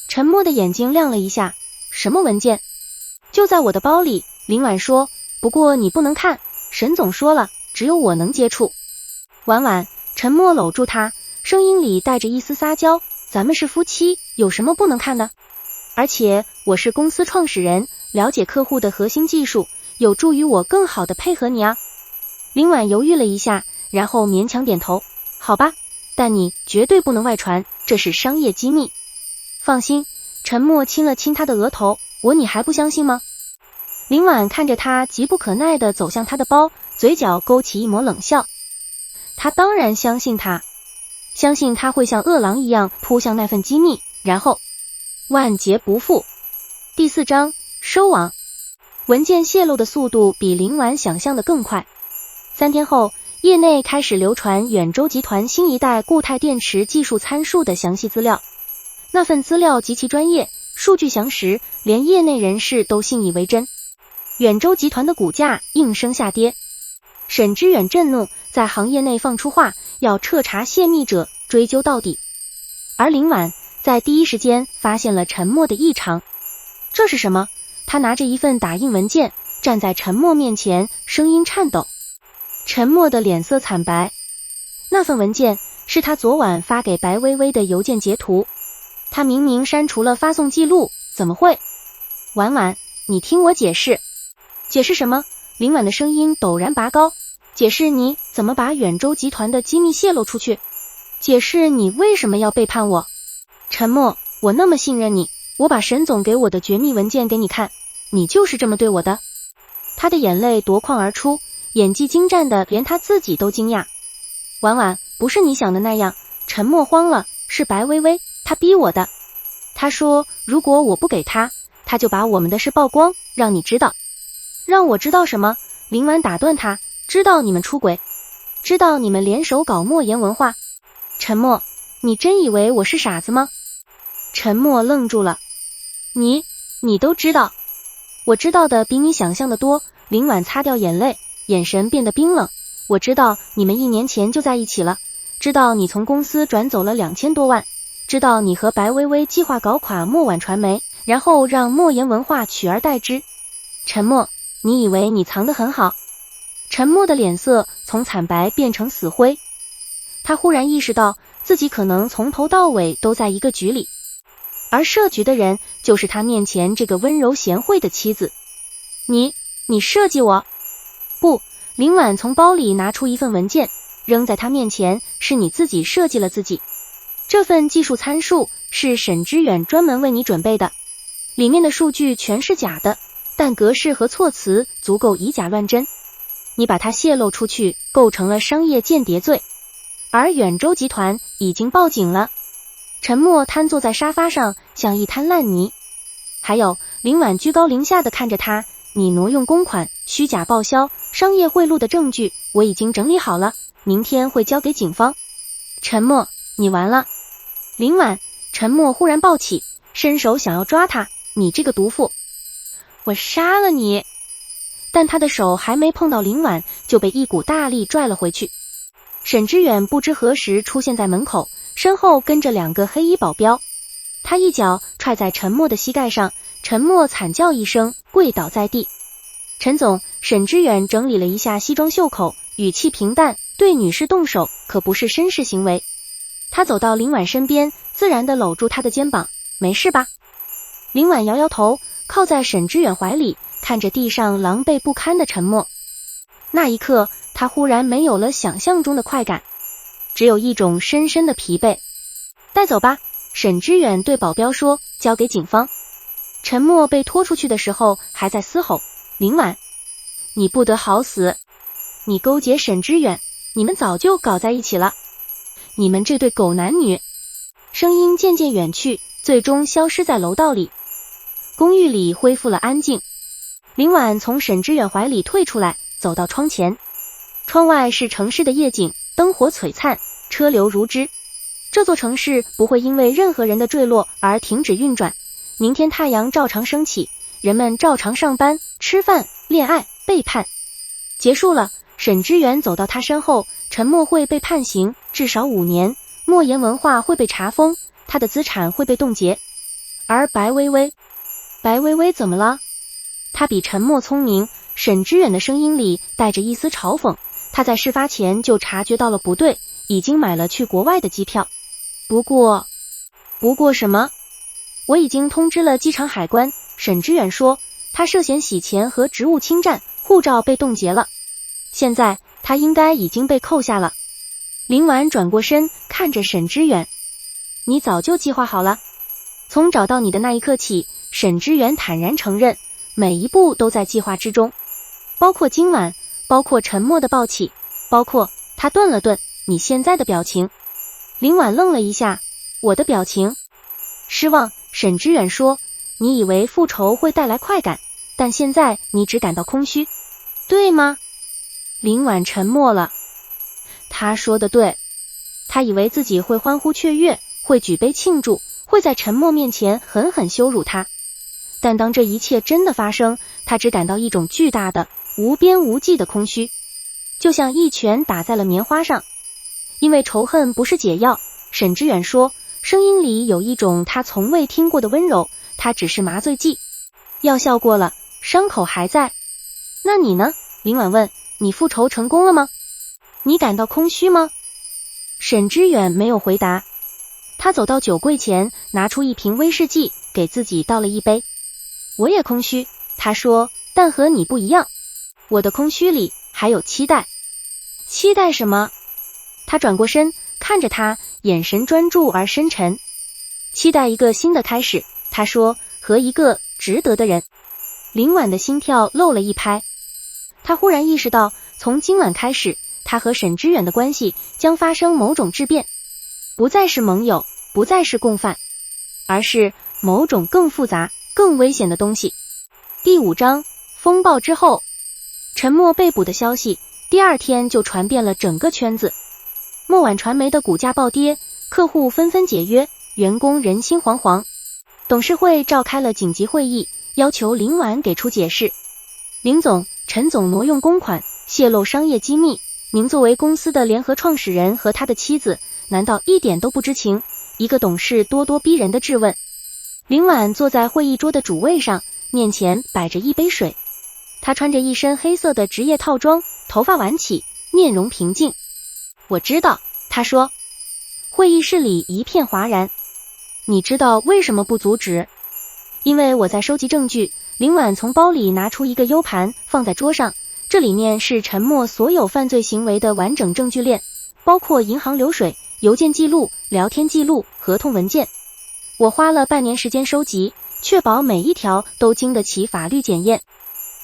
沉默的眼睛亮了一下，什么文件？就在我的包里，林婉说，不过你不能看，沈总说了，只有我能接触。婉婉，沉默搂住他，声音里带着一丝撒娇，咱们是夫妻，有什么不能看的？而且我是公司创始人，了解客户的核心技术，有助于我更好的配合你啊。林婉犹豫了一下，然后勉强点头，好吧，但你绝对不能外传，这是商业机密。放心，沉默亲了亲他的额头，你还不相信吗？林婉看着他急不可耐地走向他的包，嘴角勾起一抹冷笑。他当然相信他，相信他会像饿狼一样扑向那份机密，然后万劫不复。第4章收网。文件泄露的速度比林婉想象的更快。3天后，业内开始流传远州集团新一代固态电池技术参数的详细资料。那份资料极其专业，数据详实，连业内人士都信以为真。远州集团的股价应声下跌。沈之远震怒，在行业内放出话，要彻查泄密者，追究到底。而林婉在第一时间发现了沉默的异常。这是什么？他拿着一份打印文件，站在陈默面前，声音颤抖。陈默的脸色惨白。那份文件是他昨晚发给白薇薇的邮件截图，他明明删除了发送记录，怎么会？婉婉，你听我解释。解释什么？林婉的声音陡然拔高。解释你怎么把远州集团的机密泄露出去。解释你为什么要背叛我。陈默，我那么信任你，我把沈总给我的绝密文件给你看，你就是这么对我的。他的眼泪夺眶而出，演技精湛的连他自己都惊讶。婉婉，不是你想的那样。陈默慌了，是白薇薇，她逼我的。她说如果我不给她，她就把我们的事曝光，让你知道。让我知道什么？林婉打断他，知道你们出轨，知道你们联手搞莫言文化。陈默，你真以为我是傻子吗？陈默愣住了。你都知道？我知道的比你想象的多。林婉擦掉眼泪，眼神变得冰冷。我知道你们1年前就在一起了，知道你从公司转走了2000多万，知道你和白薇薇计划搞垮莫晚传媒，然后让莫言文化取而代之。陈默，你以为你藏得很好？陈默的脸色从惨白变成死灰，他忽然意识到自己可能从头到尾都在一个局里，而设局的人就是他面前这个温柔贤惠的妻子。你设计我？不，林婉从包里拿出一份文件，扔在他面前，是你自己设计了自己。这份技术参数是沈之远专门为你准备的，里面的数据全是假的，但格式和措辞足够以假乱真。你把它泄露出去，构成了商业间谍罪，而远州集团已经报警了。陈默瘫坐在沙发上，像一滩烂泥。还有，林婉居高临下的看着他，你挪用公款、虚假报销、商业贿赂的证据，我已经整理好了，明天会交给警方。陈默，你完了。林婉，陈默忽然暴起，伸手想要抓他，你这个毒妇，我杀了你。但他的手还没碰到林婉，就被一股大力拽了回去。沈之远不知何时出现在门口，身后跟着2个黑衣保镖。他一脚踹在陈默的膝盖上，陈默惨叫一声，跪倒在地。陈总，沈之远整理了一下西装袖口，语气平淡，对女士动手可不是绅士行为。他走到林婉身边，自然地搂住她的肩膀，没事吧？林婉摇摇头，靠在沈之远怀里，看着地上狼狈不堪的陈默。那一刻，他忽然没有了想象中的快感，只有一种深深的疲惫。带走吧，沈之远对保镖说，交给警方。陈默被拖出去的时候还在嘶吼，林婉，你不得好死，你勾结沈之远，你们早就搞在一起了，你们这对狗男女。声音渐渐远去，最终消失在楼道里。公寓里恢复了安静。林婉从沈之远怀里退出来，走到窗前。窗外是城市的夜景，灯火璀璨，车流如织。这座城市不会因为任何人的坠落而停止运转，明天太阳照常升起，人们照常上班、吃饭、恋爱、背叛。结束了。沈之远走到他身后，陈默会被判刑，至少5年，莫言文化会被查封，他的资产会被冻结。而白薇薇怎么了？他比陈默聪明。沈之远的声音里带着一丝嘲讽，他在事发前就察觉到了不对，已经买了去国外的机票。不过什么？我已经通知了机场海关。沈之远说，他涉嫌洗钱和职务侵占，护照被冻结了，现在他应该已经被扣下了。林婉转过身看着沈之远，你早就计划好了。从找到你的那一刻起，沈之远坦然承认，每一步都在计划之中，包括今晚，包括沉默的暴起，包括他顿了顿，你现在的表情。林婉愣了一下，我的表情？失望。沈之远说，你以为复仇会带来快感，但现在你只感到空虚，对吗？林婉沉默了。他说的对，他以为自己会欢呼雀跃，会举杯庆祝，会在沉默面前狠狠羞辱他。但当这一切真的发生，他只感到一种巨大的、无边无际的空虚，就像一拳打在了棉花上。因为仇恨不是解药，沈之远说，声音里有一种他从未听过的温柔，它只是麻醉剂，药效过了，伤口还在。那你呢？林婉问，你复仇成功了吗？你感到空虚吗？沈知远没有回答。他走到酒柜前，拿出一瓶威士忌，给自己倒了一杯。我也空虚，他说，但和你不一样。我的空虚里还有期待。期待什么？他转过身，看着他，眼神专注而深沉。期待一个新的开始，他说，和一个值得的人。林婉的心跳漏了一拍。他忽然意识到，从今晚开始，他和沈知远的关系将发生某种质变，不再是盟友，不再是共犯，而是某种更复杂、更危险的东西。第5章，风暴之后。陈默被捕的消息第2天就传遍了整个圈子，墨晚传媒的股价暴跌，客户纷纷解约，员工人心惶惶。董事会召开了紧急会议，要求林婉给出解释。林总、陈总挪用公款，泄露商业机密，您作为公司的联合创始人和他的妻子，难道一点都不知情？一个董事咄咄逼人的质问。林婉坐在会议桌的主位上，面前摆着一杯水。他穿着一身黑色的职业套装，头发挽起，面容平静。我知道，他说。会议室里一片哗然。你知道为什么不阻止？因为我在收集证据。林婉从包里拿出一个 U 盘，放在桌上，这里面是陈默所有犯罪行为的完整证据链，包括银行流水、邮件记录、聊天记录、合同文件。我花了半年时间收集，确保每一条都经得起法律检验。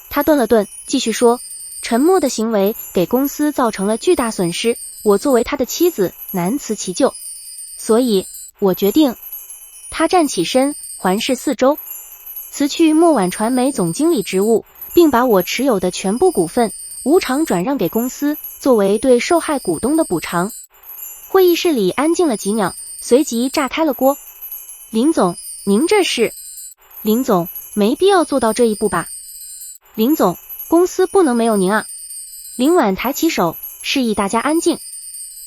他顿了顿，继续说，陈默的行为给公司造成了巨大损失，我作为他的妻子难辞其咎，所以我决定。他站起身，环视四周，辞去墨晚传媒总经理职务，并把我持有的全部股份无偿转让给公司，作为对受害股东的补偿。会议室里安静了几秒，随即炸开了锅。林总，您这是？林总，没必要做到这一步吧？林总，公司不能没有您啊。林婉抬起手，示意大家安静。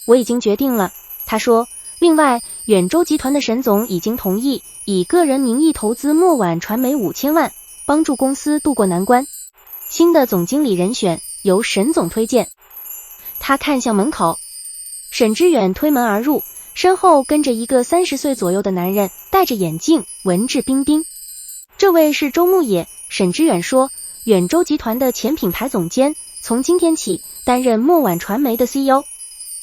我已经决定了，他说。另外，远州集团的沈总已经同意以个人名义投资墨晚传媒5000万，帮助公司渡过难关。新的总经理人选由沈总推荐。他看向门口，沈知远推门而入，身后跟着一个30岁左右的男人，戴着眼镜，文质彬彬。这位是周牧野，沈知远说，远州集团的前品牌总监，从今天起担任墨晚传媒的 CEO。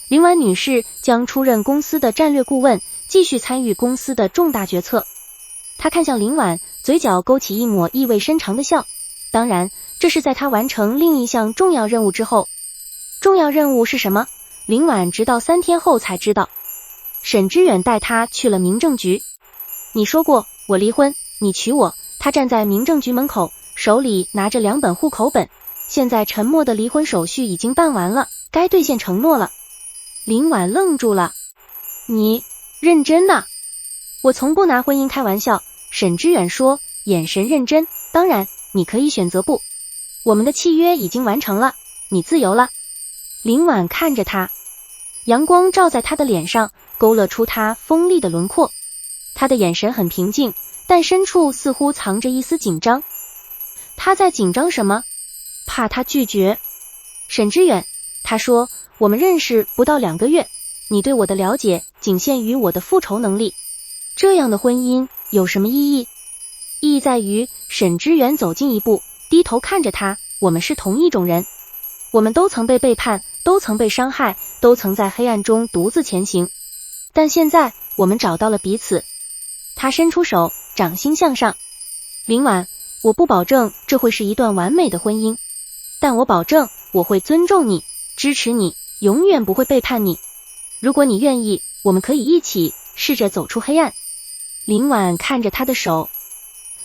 林婉女士将出任公司的战略顾问，继续参与公司的重大决策。她看向林婉，嘴角勾起一抹意味深长的笑。当然，这是在她完成另一项重要任务之后。重要任务是什么？林婉直到3天后才知道。沈知远带她去了民政局。你说过我离婚，你娶我。他站在民政局门口，手里拿着2本户口本。现在陈默的离婚手续已经办完了，该兑现承诺了。林婉愣住了。你认真的？我从不拿婚姻开玩笑，沈知远说，眼神认真。当然，你可以选择不。我们的契约已经完成了，你自由了。林婉看着他，阳光照在他的脸上，勾勒出他锋利的轮廓。他的眼神很平静，但深处似乎藏着一丝紧张。他在紧张什么？怕他拒绝。沈知远，他说，我们认识不到2个月，你对我的了解仅限于我的复仇能力。这样的婚姻有什么意义？意义在于，沈知远走近一步，低头看着他，我们是同一种人。我们都曾被背叛，都曾被伤害，都曾在黑暗中独自前行。但现在，我们找到了彼此。他伸出手，掌心向上。林婉，我不保证这会是一段完美的婚姻，但我保证我会尊重你，支持你，永远不会背叛你。如果你愿意，我们可以一起试着走出黑暗。林婉看着他的手，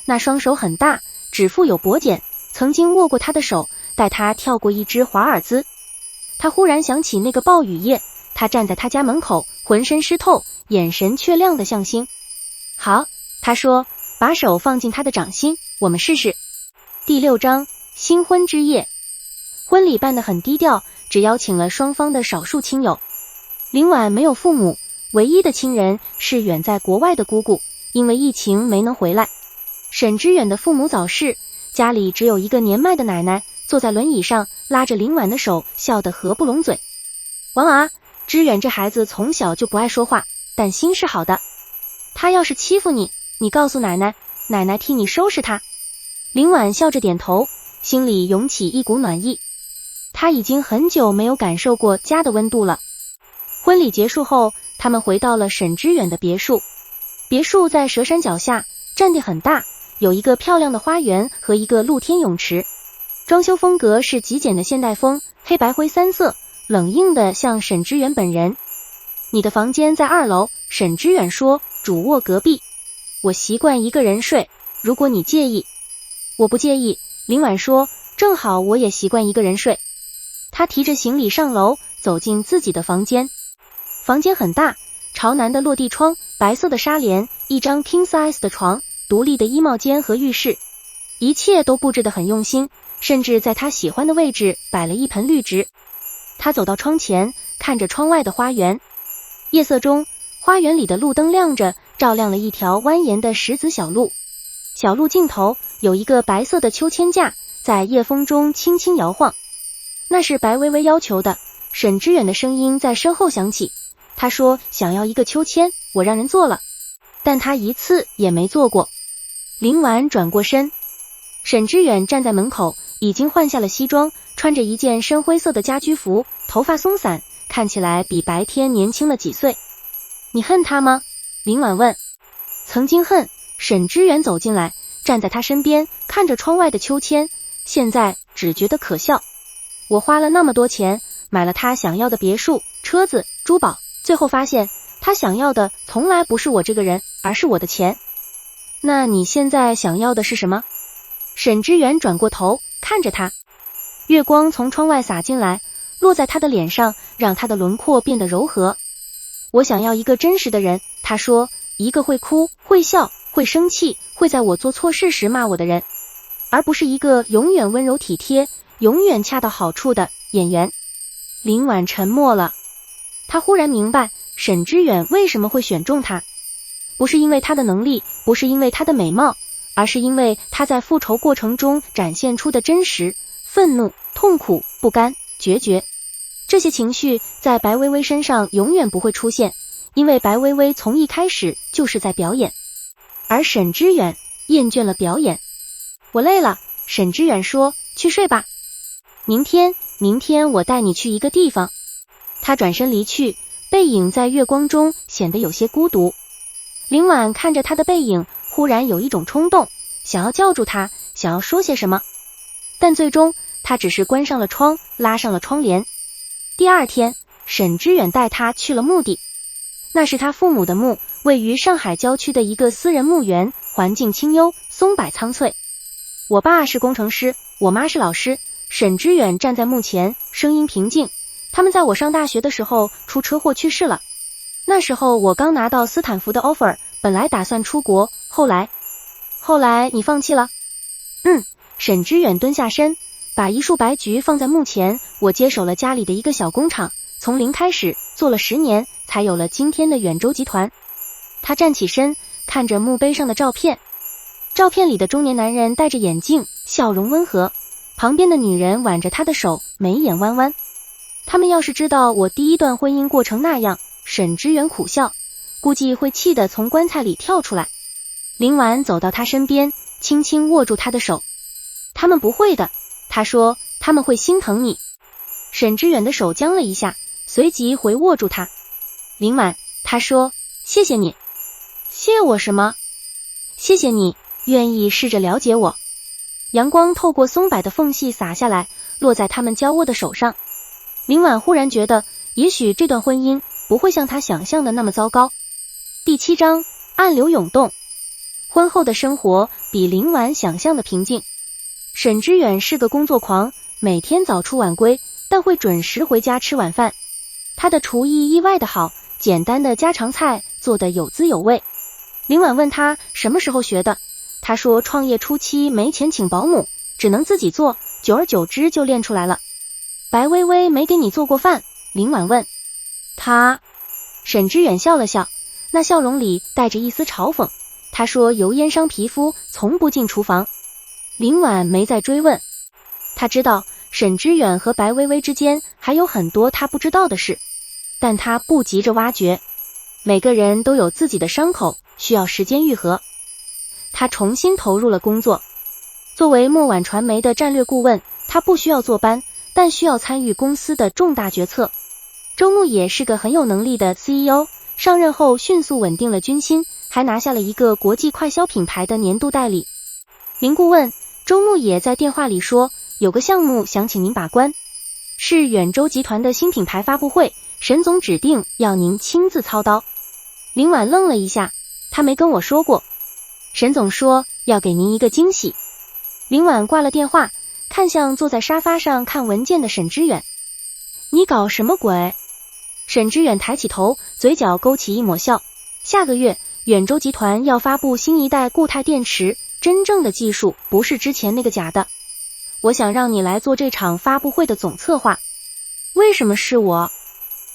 那双手很大，指腹有跛茧，曾经握过他的手，带他跳过一只华尔兹。他忽然想起那个暴雨夜，他站在他家门口，浑身湿透，眼神却亮得像星。好，他说，把手放进他的掌心，我们试试。第6章，新婚之夜。婚礼办得很低调，只邀请了双方的少数亲友。林婉没有父母，唯一的亲人是远在国外的姑姑，因为疫情没能回来。沈知远的父母早逝，家里只有一个年迈的奶奶，坐在轮椅上，拉着林婉的手，笑得合不拢嘴。王儿，知远这孩子从小就不爱说话，但心是好的。他要是欺负你，你告诉奶奶，奶奶替你收拾他。林婉笑着点头，心里涌起一股暖意。他已经很久没有感受过家的温度了。婚礼结束后，他们回到了沈知远的别墅。别墅在蛇山脚下，占地很大，有一个漂亮的花园和一个露天泳池。装修风格是极简的现代风，黑白灰三色，冷硬的像沈知远本人。你的房间在2楼，沈知远说，主卧隔壁。我习惯一个人睡，如果你介意。我不介意，林婉说，正好我也习惯一个人睡。他提着行李上楼，走进自己的房间。房间很大，朝南的落地窗，白色的纱帘，一张 king size 的床，独立的衣帽间和浴室，一切都布置得很用心，甚至在他喜欢的位置摆了一盆绿植。他走到窗前，看着窗外的花园。夜色中，花园里的路灯亮着，照亮了一条蜿蜒的石子小路。小路尽头有一个白色的秋千架，在夜风中轻轻摇晃。那是白薇薇要求的。沈知远的声音在身后响起，他说想要一个秋千，我让人做了，但他一次也没做过。林婉转过身，沈知远站在门口，已经换下了西装，穿着一件深灰色的家居服，头发松散，看起来比白天年轻了几岁。你恨他吗？林婉问。曾经恨。沈知远走进来，站在他身边，看着窗外的秋千，现在只觉得可笑。我花了那么多钱，买了他想要的别墅、车子、珠宝，最后发现他想要的从来不是我这个人，而是我的钱。那你现在想要的是什么？沈知远转过头看着他，月光从窗外洒进来，落在他的脸上，让他的轮廓变得柔和。我想要一个真实的人，他说，一个会哭、会笑、会生气，会在我做错事时骂我的人，而不是一个永远温柔体贴、永远恰到好处的演员。林婉沉默了，他忽然明白沈知远为什么会选中他，不是因为他的能力，不是因为他的美貌，而是因为他在复仇过程中展现出的真实、愤怒、痛苦、不甘、决绝。这些情绪在白薇薇身上永远不会出现，因为白薇薇从一开始就是在表演。而沈知远厌倦了表演。我累了，沈知远说，去睡吧。明天我带你去一个地方。他转身离去，背影在月光中显得有些孤独。林婉看着他的背影，忽然有一种冲动，想要叫住他，想要说些什么，但最终他只是关上了窗，拉上了窗帘。第二天，沈知远带他去了墓地。那是他父母的墓，位于上海郊区的一个私人墓园，环境清幽，松柏苍翠。我爸是工程师，我妈是老师。沈知远站在墓前，声音平静。他们在我上大学的时候出车祸去世了。那时候我刚拿到斯坦福的 offer， 本来打算出国，后来你放弃了？沈知远蹲下身，把一束白菊放在墓前。我接手了家里的一个小工厂，从零开始，做了10年，才有了今天的远州集团。他站起身，看着墓碑上的照片。照片里的中年男人戴着眼镜，笑容温和，旁边的女人挽着他的手，眉眼弯弯。他们要是知道我第一段婚姻过成那样，沈知远苦笑，估计会气得从棺材里跳出来。林婉走到他身边，轻轻握住他的手。他们不会的，他说，他们会心疼你。沈知远的手僵了一下，随即回握住他。林婉，他说，谢谢你。谢我什么？谢谢你愿意试着了解我。阳光透过松柏的缝隙洒下来，落在他们交握的手上。林婉忽然觉得，也许这段婚姻不会像他想象的那么糟糕。第7章，暗流涌动。婚后的生活比林婉想象的平静。沈知远是个工作狂，每天早出晚归，但会准时回家吃晚饭。他的厨艺意外的好，简单的家常菜做得有滋有味。林婉问他什么时候学的，他说创业初期没钱请保姆，只能自己做，久而久之就练出来了。白薇薇没给你做过饭？林婉问。他，沈知远笑了笑，那笑容里带着一丝嘲讽，他说油烟伤皮肤，从不进厨房。林婉没再追问，他知道沈知远和白薇薇之间还有很多他不知道的事，但他不急着挖掘。每个人都有自己的伤口，需要时间愈合。他重新投入了工作。作为墨晚传媒的战略顾问，他不需要坐班，但需要参与公司的重大决策。周牧野是个很有能力的 CEO， 上任后迅速稳定了军心，还拿下了一个国际快消品牌的年度代理。林顾问，周牧野在电话里说，有个项目想请您把关，是远州集团的新品牌发布会，沈总指定要您亲自操刀。林婉愣了一下，他没跟我说过。沈总说要给您一个惊喜。林婉挂了电话，看向坐在沙发上看文件的沈知远。你搞什么鬼？沈知远抬起头，嘴角勾起一抹笑。下个月远州集团要发布新一代固态电池，真正的技术不是之前那个假的。我想让你来做这场发布会的总策划。为什么是我？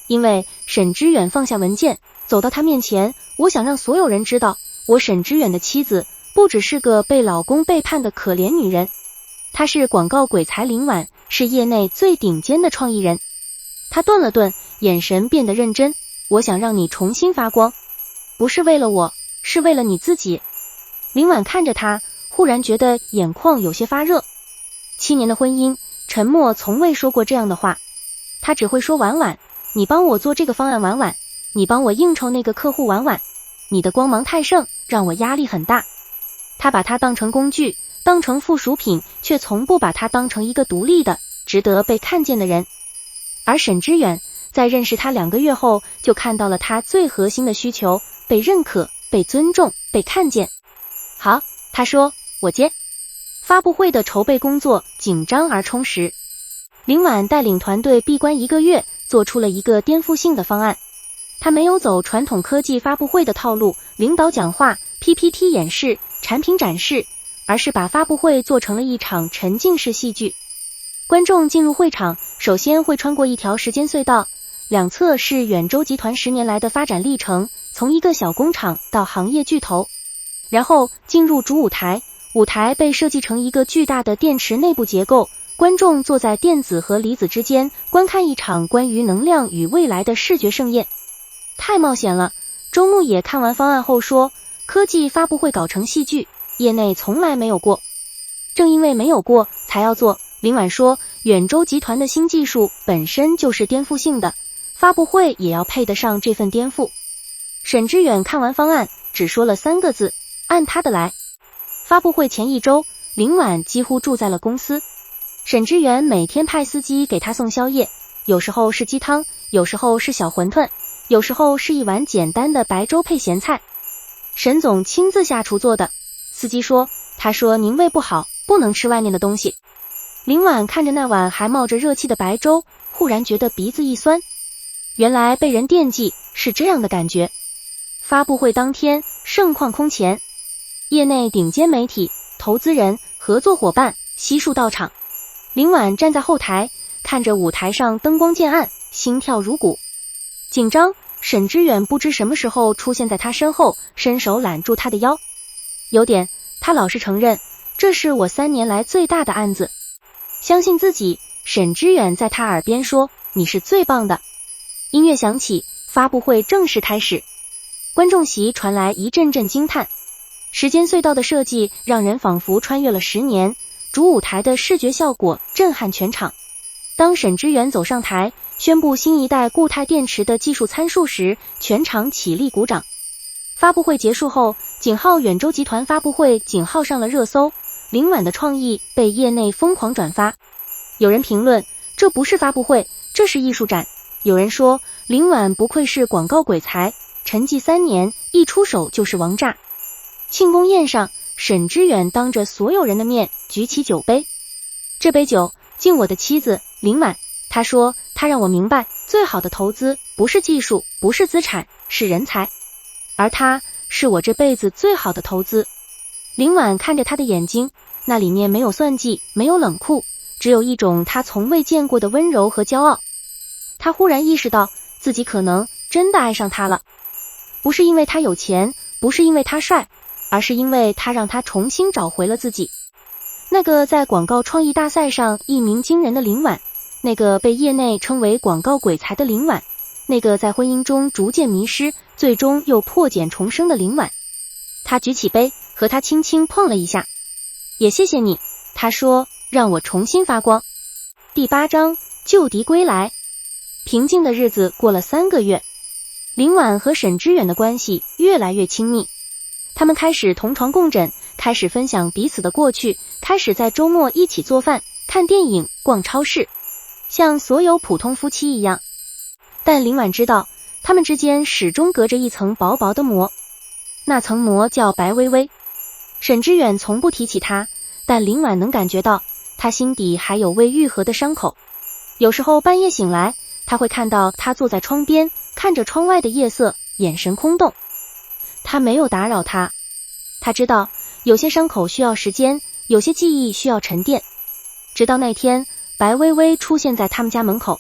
因为沈知远放下文件，走到他面前，我想让所有人知道，我沈知远的妻子不只是个被老公背叛的可怜女人，她是广告鬼才林婉，是业内最顶尖的创意人。他顿了顿，眼神变得认真。我想让你重新发光，不是为了我，是为了你自己。林婉看着他，忽然觉得眼眶有些发热。7年的婚姻，沉默从未说过这样的话。他只会说婉婉，你帮我做这个方案婉婉，你帮我应酬那个客户婉婉，你的光芒太盛，让我压力很大。他把他当成工具，当成附属品，却从不把他当成一个独立的、值得被看见的人。而沈知远在认识他2个月后，就看到了他最核心的需求，被认可、被尊重、被看见。好，他说，我接。发布会的筹备工作紧张而充实。林婉带领团队闭关1个月，做出了一个颠覆性的方案。他没有走传统科技发布会的套路，领导讲话、PPT 演示、产品展示，而是把发布会做成了一场沉浸式戏剧。观众进入会场，首先会穿过一条时间隧道，两侧是远州集团10年来的发展历程，从一个小工厂到行业巨头。然后进入主舞台，舞台被设计成一个巨大的电池内部结构，观众坐在电子和离子之间，观看一场关于能量与未来的视觉盛宴。太冒险了，周牧野看完方案后说，科技发布会搞成戏剧，业内从来没有过。正因为没有过，才要做。林婉说，远州集团的新技术本身就是颠覆性的，发布会也要配得上这份颠覆。沈知远看完方案，只说了3个字，按他的来。发布会前1周，林婉几乎住在了公司。沈知远每天派司机给他送宵夜，有时候是鸡汤，有时候是小馄饨，有时候是一碗简单的白粥配咸菜。沈总亲自下厨做的。司机说，他说您胃不好，不能吃外面的东西。林婉看着那碗还冒着热气的白粥，忽然觉得鼻子一酸。原来被人惦记是这样的感觉。发布会当天，盛况空前，业内顶尖媒体、投资人、合作伙伴悉数到场。林婉站在后台，看着舞台上灯光渐暗，心跳如鼓。紧张，沈知远不知什么时候出现在他身后，伸手揽住他的腰。有点，他老实承认，这是我3年来最大的案子。相信自己，沈知远在他耳边说，你是最棒的。音乐响起，发布会正式开始。观众席传来一阵阵惊叹。时间隧道的设计让人仿佛穿越了10年，主舞台的视觉效果震撼全场。当沈知远走上台，宣布新一代固态电池的技术参数时，全场起立鼓掌。发布会结束后，井号远州集团发布会井号上了热搜，林婉的创意被业内疯狂转发。有人评论，这不是发布会，这是艺术展。有人说，林婉不愧是广告鬼才，沉寂3年，一出手就是王炸。庆功宴上，沈知远当着所有人的面举起酒杯，这杯酒敬我的妻子林婉。他说，他让我明白，最好的投资不是技术，不是资产，是人才，而他是我这辈子最好的投资。林婉看着他的眼睛，那里面没有算计，没有冷酷，只有一种他从未见过的温柔和骄傲。他忽然意识到，自己可能真的爱上他了。不是因为他有钱，不是因为他帅，而是因为他让他重新找回了自己。那个在广告创意大赛上一鸣惊人的林婉，那个被业内称为广告鬼才的林婉，那个在婚姻中逐渐迷失，最终又破茧重生的林婉。他举起杯，和他轻轻碰了一下。也谢谢你，他说，让我重新发光。第8章，旧敌归来。平静的日子过了3个月，林婉和沈之远的关系越来越亲密。他们开始同床共枕，开始分享彼此的过去，开始在周末一起做饭、看电影、逛超市，像所有普通夫妻一样。但林婉知道，他们之间始终隔着一层薄薄的膜，那层膜叫白薇薇。沈之远从不提起她，但林婉能感觉到，他心底还有未愈合的伤口。有时候半夜醒来，他会看到他坐在窗边，看着窗外的夜色，眼神空洞。他没有打扰他，他知道有些伤口需要时间，有些记忆需要沉淀。直到那天，白薇薇出现在他们家门口。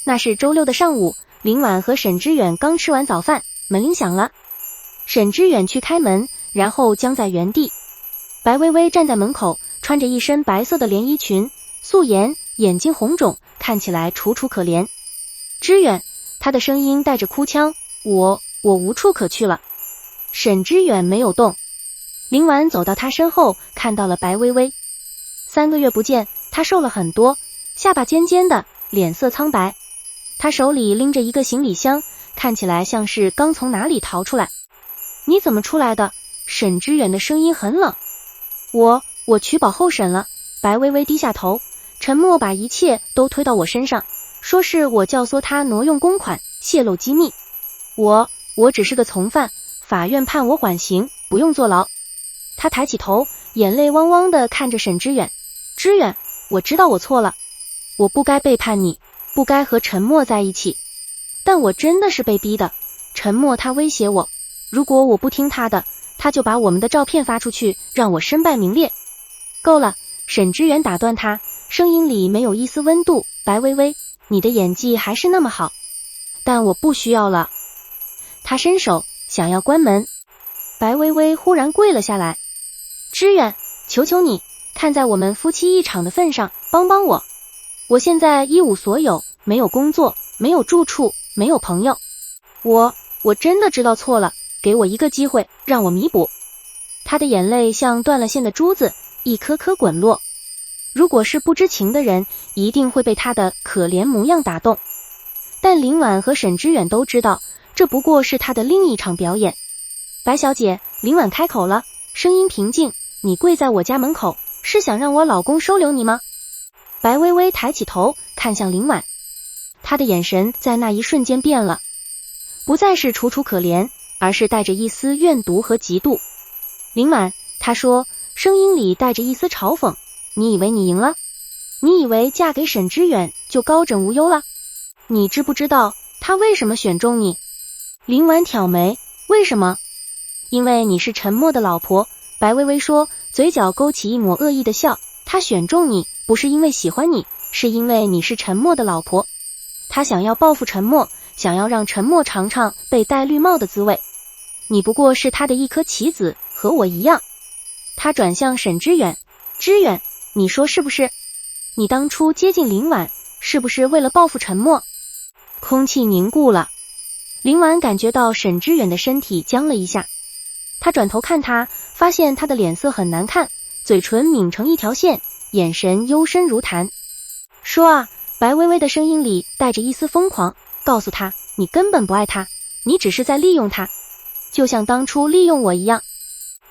那是周6的上午，林婉和沈之远刚吃完早饭，门铃响了。沈之远去开门，然后僵在原地。白薇薇站在门口，穿着一身白色的连衣裙，素颜，眼睛红肿，看起来楚楚可怜。之远，她的声音带着哭腔，我无处可去了。沈之远没有动。林婉走到他身后，看到了白薇薇。3个月不见，她瘦了很多，下巴尖尖的，脸色苍白。她手里拎着一个行李箱，看起来像是刚从哪里逃出来。你怎么出来的？沈之远的声音很冷。我取保候审了。白薇薇低下头，沉默把一切都推到我身上，说是我教唆他挪用公款，泄露机密。我只是个从犯，法院判我缓刑，不用坐牢。他抬起头，眼泪汪汪地看着沈之远。之远，我知道我错了，我不该背叛你，不该和陈默在一起，但我真的是被逼的。陈默他威胁我，如果我不听他的，他就把我们的照片发出去，让我身败名裂。够了，沈之远打断他，声音里没有一丝温度。白薇薇，你的演技还是那么好，但我不需要了。他伸手想要关门，白薇薇忽然跪了下来。之远，求求你，看在我们夫妻一场的份上，帮帮我。我现在一无所有，没有工作，没有住处，没有朋友。我真的知道错了，给我一个机会，让我弥补。他的眼泪像断了线的珠子，一颗颗滚落。如果是不知情的人，一定会被他的可怜模样打动。但林婉和沈之远都知道，这不过是他的另一场表演。白小姐，林婉开口了，声音平静，你跪在我家门口，是想让我老公收留你吗？白薇薇抬起头，看向林婉，她的眼神在那一瞬间变了，不再是楚楚可怜，而是带着一丝怨毒和嫉妒。林婉，她说，声音里带着一丝嘲讽，你以为你赢了？你以为嫁给沈之远就高枕无忧了？你知不知道他为什么选中你？林婉挑眉，为什么？因为你是陈默的老婆。白薇薇说，嘴角勾起一抹恶意的笑，他选中你不是因为喜欢你，是因为你是陈默的老婆。他想要报复陈默，想要让陈默尝尝被戴绿帽的滋味。你不过是他的一颗棋子，和我一样。他转向沈之远，之远，你说是不是？你当初接近林婉，是不是为了报复陈默？空气凝固了，林婉感觉到沈之远的身体僵了一下。他转头看他，发现他的脸色很难看，嘴唇抿成一条线，眼神幽深如潭。说啊，白薇薇的声音里带着一丝疯狂，告诉他，你根本不爱他，你只是在利用他，就像当初利用我一样。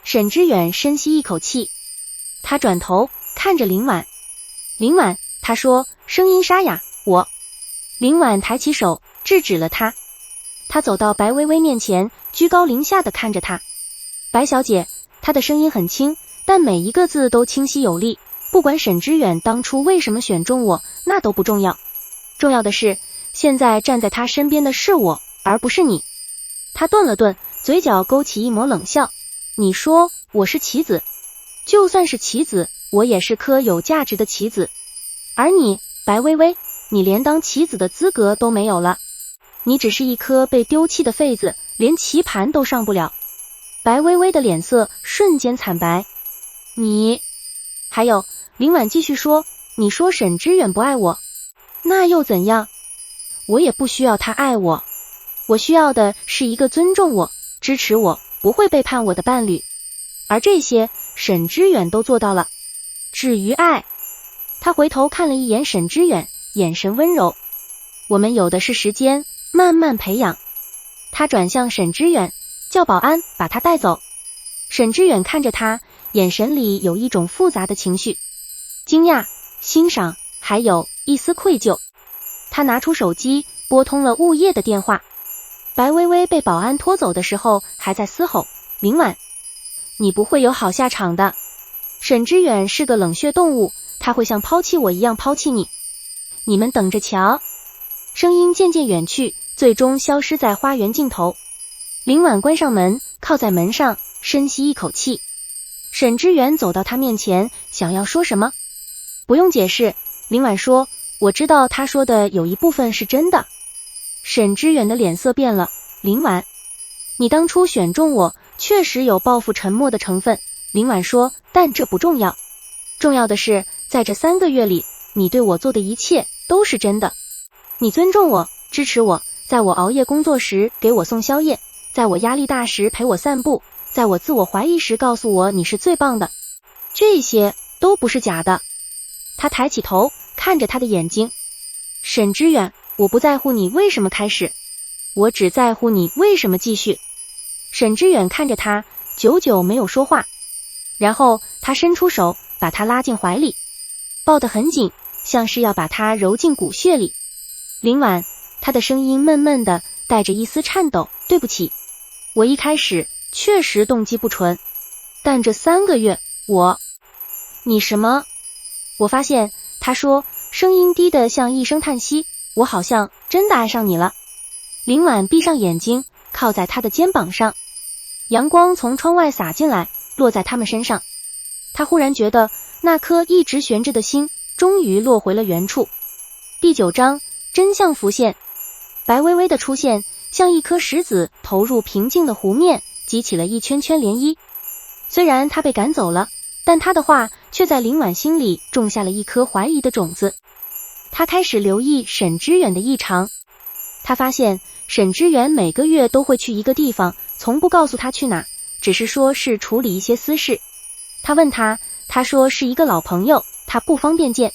沈之远深吸一口气，他转头看着林婉。林婉，他说，声音沙哑，我。林婉抬起手制止了他。他走到白薇薇面前，居高临下的看着她。白小姐，她的声音很轻，但每一个字都清晰有力。不管沈之远当初为什么选中我，那都不重要。重要的是，现在站在他身边的是我，而不是你。他顿了顿，嘴角勾起一抹冷笑。你说我是棋子，就算是棋子，我也是颗有价值的棋子。而你，白薇薇，你连当棋子的资格都没有了。你只是一颗被丢弃的废子，连棋盘都上不了。白薇薇的脸色瞬间惨白。你……还有，林婉继续说，你说沈之远不爱我，那又怎样？我也不需要他爱我，我需要的是一个尊重我、支持我、不会背叛我的伴侣。而这些，沈之远都做到了。至于爱，他回头看了一眼沈之远，眼神温柔。我们有的是时间，慢慢培养。他转向沈之远，叫保安把他带走。沈之远看着他，眼神里有一种复杂的情绪，惊讶、欣赏，还有一丝愧疚。他拿出手机，拨通了物业的电话。白薇薇被保安拖走的时候，还在嘶吼：“林婉，你不会有好下场的。沈之远是个冷血动物，他会像抛弃我一样抛弃你。你们等着瞧。”声音渐渐远去，最终消失在花园尽头。林婉关上门，靠在门上，深吸一口气。沈之远走到他面前，想要说什么。不用解释，林婉说，我知道他说的有一部分是真的。沈之远的脸色变了，林婉，你当初选中我，确实有报复沉默的成分。林婉说，但这不重要，重要的是，在这3个月里，你对我做的一切都是真的。你尊重我，支持我，在我熬夜工作时给我送宵夜，在我压力大时陪我散步，在我自我怀疑时告诉我你是最棒的，这些都不是假的。他抬起头，看着他的眼睛。沈之远，我不在乎你为什么开始，我只在乎你为什么继续。沈之远看着他，久久没有说话，然后他伸出手，把他拉进怀里，抱得很紧，像是要把他揉进骨血里。林婉，他的声音闷闷的，带着一丝颤抖，对不起，我一开始确实动机不纯，但这3个月，你什么？我发现，他说，声音低得像一声叹息，我好像真的爱上你了。林婉闭上眼睛，靠在他的肩膀上，阳光从窗外洒进来，落在他们身上。他忽然觉得，那颗一直悬着的心，终于落回了原处。第9章，真相浮现。白薇薇的出现，像一颗石子投入平静的湖面，激起了一圈圈涟漪。虽然他被赶走了，但他的话却在林婉心里种下了一颗怀疑的种子。他开始留意沈之远的异常。他发现沈之远每个月都会去一个地方，从不告诉他去哪，只是说是处理一些私事。他问他，他说是一个老朋友，他不方便见。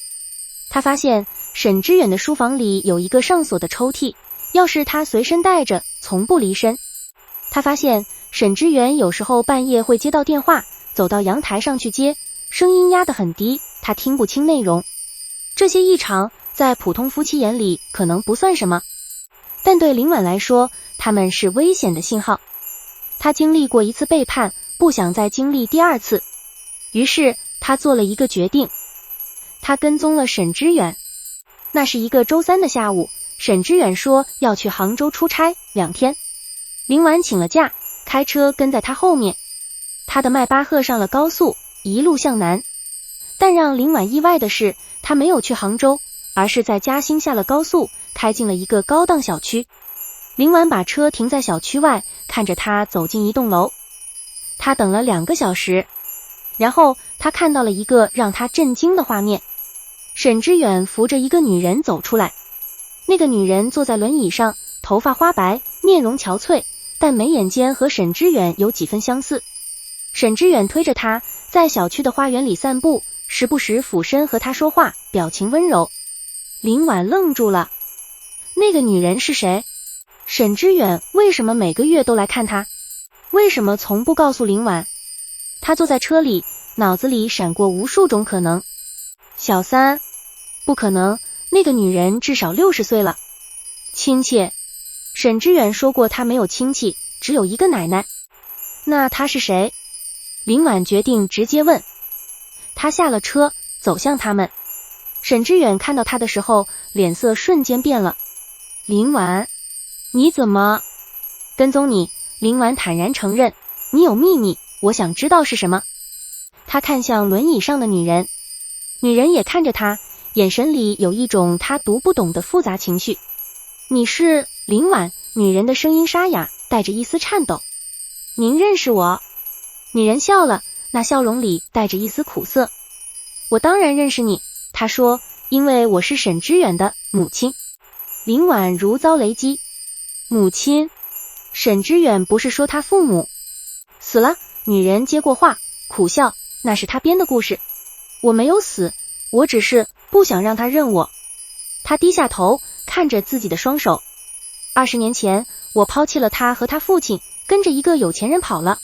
他发现沈之远的书房里有一个上锁的抽屉，钥匙他随身带着，从不离身。他发现沈之远有时候半夜会接到电话，走到阳台上去接，声音压得很低，他听不清内容。这些异常在普通夫妻眼里可能不算什么，但对林婉来说，他们是危险的信号。他经历过一次背叛，不想再经历第2次，于是他做了一个决定，他跟踪了沈之远。那是一个周3的下午，沈之远说要去杭州出差2天，林婉请了假，开车跟在他后面。他的迈巴赫上了高速，一路向南。但让林婉意外的是，他没有去杭州，而是在嘉兴下了高速，开进了一个高档小区。林婉把车停在小区外，看着他走进一栋楼。他等了2个小时，然后他看到了一个让他震惊的画面。沈之远扶着一个女人走出来，那个女人坐在轮椅上，头发花白，面容憔悴，但眉眼间和沈之远有几分相似。沈之远推着她在小区的花园里散步，时不时俯身和她说话，表情温柔。林婉愣住了，那个女人是谁？沈之远为什么每个月都来看她？为什么从不告诉林婉？他坐在车里，脑子里闪过无数种可能。小三，不可能，那个女人至少60岁了。亲戚，沈之远说过他没有亲戚，只有一个奶奶。那她是谁？林婉决定直接问。他下了车，走向他们。沈之远看到他的时候，脸色瞬间变了。林婉，你怎么？跟踪你。林婉坦然承认，你有秘密，我想知道是什么。他看向轮椅上的女人，女人也看着他，眼神里有一种他读不懂的复杂情绪。你是林婉？女人的声音沙哑，带着一丝颤抖。您认识我？女人笑了，那笑容里带着一丝苦涩。我当然认识你，她说，因为我是沈知远的母亲。林婉如遭雷击。母亲？沈知远不是说他父母死了？女人接过话，苦笑，那是他编的故事。我没有死，我只是不想让他认我。他低下头，看着自己的双手。20年前，我抛弃了他和他父亲，跟着一个有钱人跑了。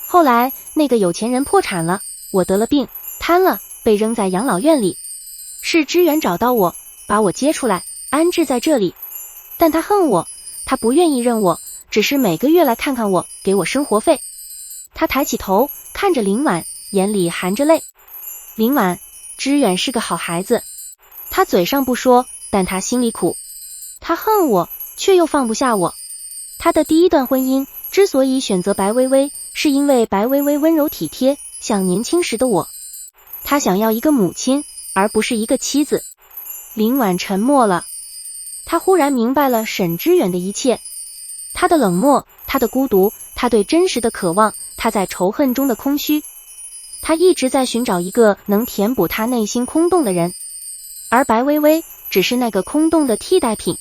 后来，那个有钱人破产了，我得了病，瘫了，被扔在养老院里。是知远找到我，把我接出来，安置在这里。但他恨我，他不愿意认我，只是每个月来看看我，给我生活费。他抬起头，看着林婉，眼里含着泪。林婉，知远是个好孩子。他嘴上不说，但他心里苦。他恨我，却又放不下我。他的第一段婚姻之所以选择白薇薇，是因为白薇薇温柔体贴，像年轻时的我。他想要一个母亲，而不是一个妻子。林婉沉默了。他忽然明白了沈知远的一切。他的冷漠，他的孤独，他对真实的渴望，他在仇恨中的空虚。他一直在寻找一个能填补他内心空洞的人，而白薇薇只是那个空洞的替代品。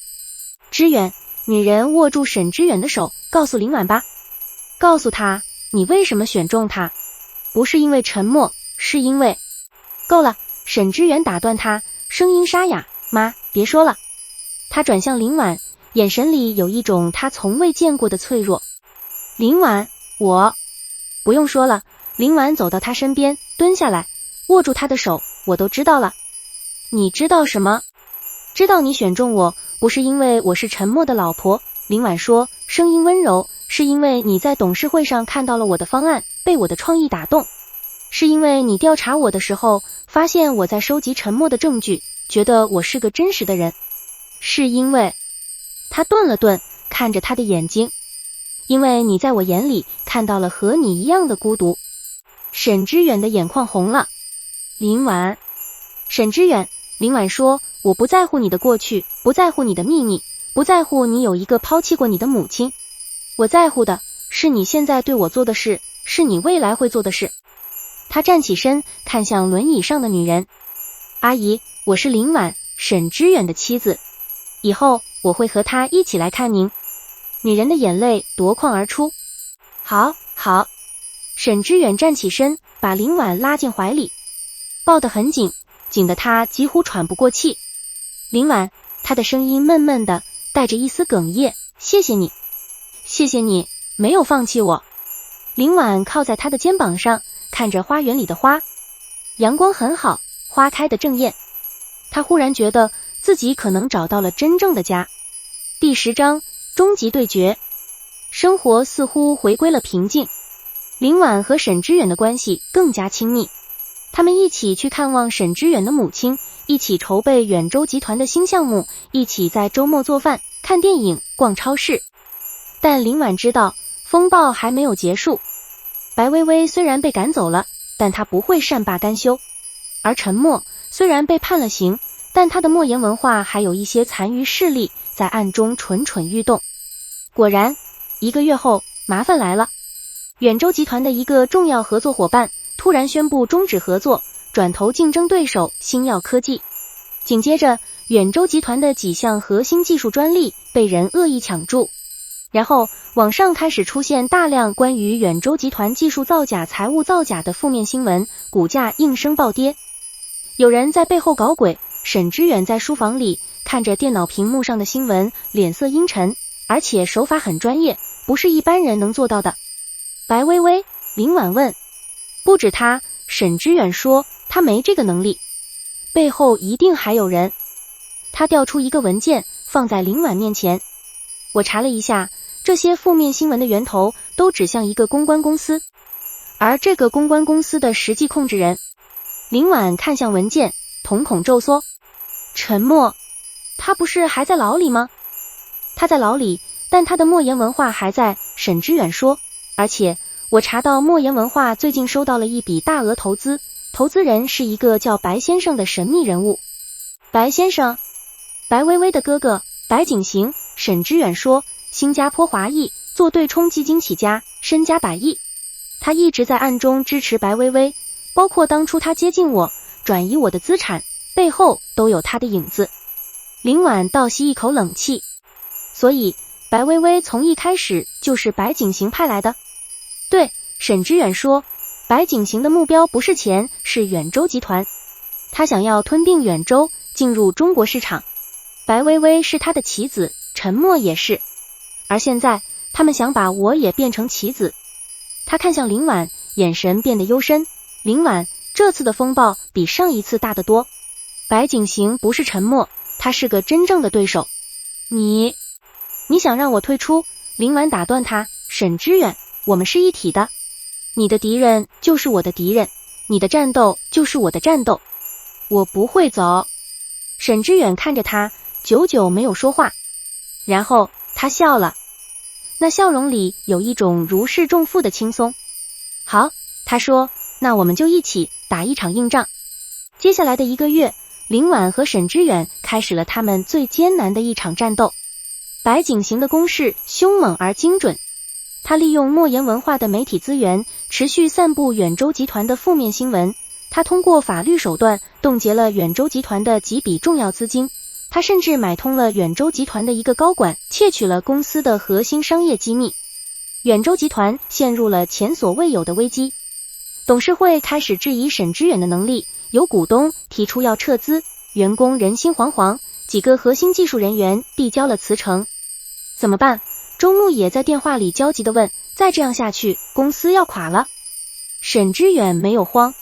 知远，女人握住沈知远的手，告诉林婉吧，告诉他你为什么选中他，不是因为沉默，是因为……够了！沈知远打断他，声音沙哑，妈，别说了。他转向林婉，眼神里有一种他从未见过的脆弱。林婉，我不用说了。林婉走到他身边，蹲下来，握住他的手，我都知道了。你知道什么？知道你选中我，不是因为我是沉默的老婆。林婉说，声音温柔，是因为你在董事会上看到了我的方案，被我的创意打动。是因为你调查我的时候，发现我在收集沉默的证据，觉得我是个真实的人。是因为……他顿了顿，看着他的眼睛。因为你在我眼里看到了和你一样的孤独。沈知远的眼眶红了。林婉，沈知远，林婉说，我不在乎你的过去，不在乎你的秘密，不在乎你有一个抛弃过你的母亲。我在乎的是你现在对我做的事，是你未来会做的事。他站起身，看向轮椅上的女人。阿姨，我是林婉，沈知远的妻子。以后我会和他一起来看您。女人的眼泪夺眶而出。好，好。沈知远站起身，把林婉拉进怀里，抱得很紧，紧得她几乎喘不过气。林婉，她的声音闷闷的，带着一丝哽咽，谢谢你，谢谢你，没有放弃我。林婉靠在他的肩膀上，看着花园里的花，阳光很好，花开得正艳。他忽然觉得自己可能找到了真正的家。第10章，终极对决。生活似乎回归了平静。林婉和沈知远的关系更加亲密，他们一起去看望沈知远的母亲，一起筹备远州集团的新项目，一起在周末做饭、看电影、逛超市。但林婉知道，风暴还没有结束。白薇薇虽然被赶走了，但她不会善罢甘休。而陈默虽然被判了刑，但他的莫言文化还有一些残余势力在暗中蠢蠢欲动。果然，1个月后，麻烦来了。远州集团的一个重要合作伙伴突然宣布终止合作，转投竞争对手星耀科技。紧接着，远州集团的几项核心技术专利被人恶意抢注。然后，网上开始出现大量关于远州集团技术造假、财务造假的负面新闻，股价应声暴跌。有人在背后搞鬼，沈知远在书房里看着电脑屏幕上的新闻，脸色阴沉，而且手法很专业，不是一般人能做到的。白薇薇，林婉问。不止他，沈知远说，他没这个能力，背后一定还有人。他调出一个文件，放在林婉面前。我查了一下，这些负面新闻的源头都指向一个公关公司，而这个公关公司的实际控制人……林婉看向文件，瞳孔骤缩。沉默，他不是还在牢里吗？他在牢里，但他的莫言文化还在，沈知远说。而且我查到莫言文化最近收到了一笔大额投资，投资人是一个叫白先生的神秘人物。白先生，白薇薇的哥哥白景行。沈知远说，新加坡华裔，做对冲基金起家，身家百亿。他一直在暗中支持白薇薇，包括当初他接近我，转移我的资产，背后都有他的影子。林婉倒吸一口冷气，所以白薇薇从一开始就是白景行派来的。对，沈知远说，白景行的目标不是钱，是远州集团。他想要吞并远州，进入中国市场。白薇薇是他的棋子，陈默也是。而现在，他们想把我也变成棋子。他看向林婉，眼神变得幽深。林婉，这次的风暴比上一次大得多。白景行不是陈默，他是个真正的对手。你想让我退出？林婉打断他，沈知远，我们是一体的。你的敌人就是我的敌人，你的战斗就是我的战斗。我不会走。沈知远看着他，久久没有说话。然后他笑了，那笑容里有一种如释重负的轻松。好，他说，那我们就一起打一场硬仗。接下来的1个月，林婉和沈知远开始了他们最艰难的一场战斗。白景行的攻势凶猛而精准，他利用莫言文化的媒体资源，持续散布远州集团的负面新闻。他通过法律手段冻结了远州集团的几笔重要资金，他甚至买通了远州集团的一个高管，窃取了公司的核心商业机密。远州集团陷入了前所未有的危机，董事会开始质疑沈知远的能力，有股东提出要撤资，员工人心惶惶，几个核心技术人员递交了辞呈。怎么办？周牧野在电话里焦急地问，再这样下去，公司要垮了。沈知远没有慌，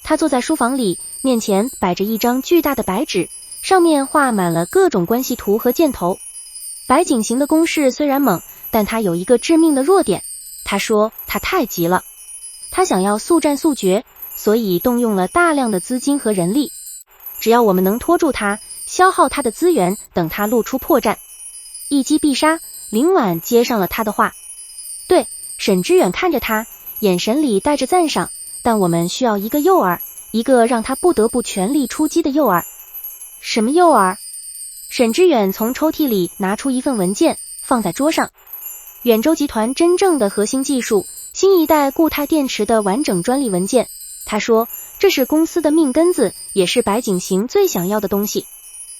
他坐在书房里，面前摆着一张巨大的白纸，上面画满了各种关系图和箭头。白景行的攻势虽然猛，但他有一个致命的弱点。他说他太急了，他想要速战速决，所以动用了大量的资金和人力。只要我们能拖住他，消耗他的资源，等他露出破绽，一击必杀。林婉接上了他的话。对，沈知远看着他，眼神里带着赞赏，但我们需要一个诱饵，一个让他不得不全力出击的诱饵。什么诱饵？沈知远从抽屉里拿出一份文件，放在桌上。远州集团真正的核心技术，新一代固态电池的完整专利文件。他说，这是公司的命根子，也是白景行最想要的东西。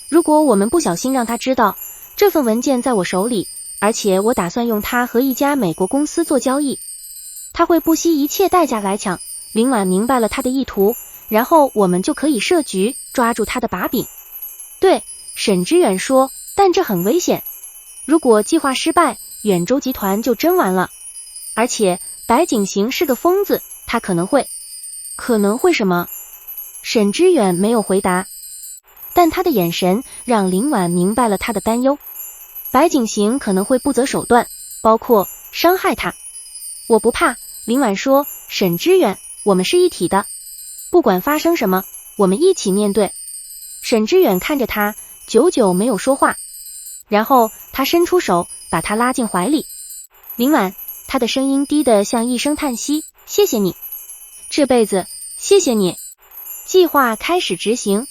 如果我们不小心让他知道，这份文件在我手里，而且我打算用它和一家美国公司做交易，他会不惜一切代价来抢。林婉明白了他的意图，然后我们就可以设局，抓住他的把柄。对，沈知远说，但这很危险。如果计划失败，远州集团就真完了。而且白景行是个疯子，他可能会什么？沈知远没有回答，但他的眼神让林婉明白了他的担忧。白景行可能会不择手段，包括伤害他。我不怕，林婉说，沈知远，我们是一体的，不管发生什么，我们一起面对。沈知远看着他，久久没有说话，然后他伸出手，把他拉进怀里。林婉，他的声音低得像一声叹息，谢谢你，这辈子谢谢你。计划开始执行。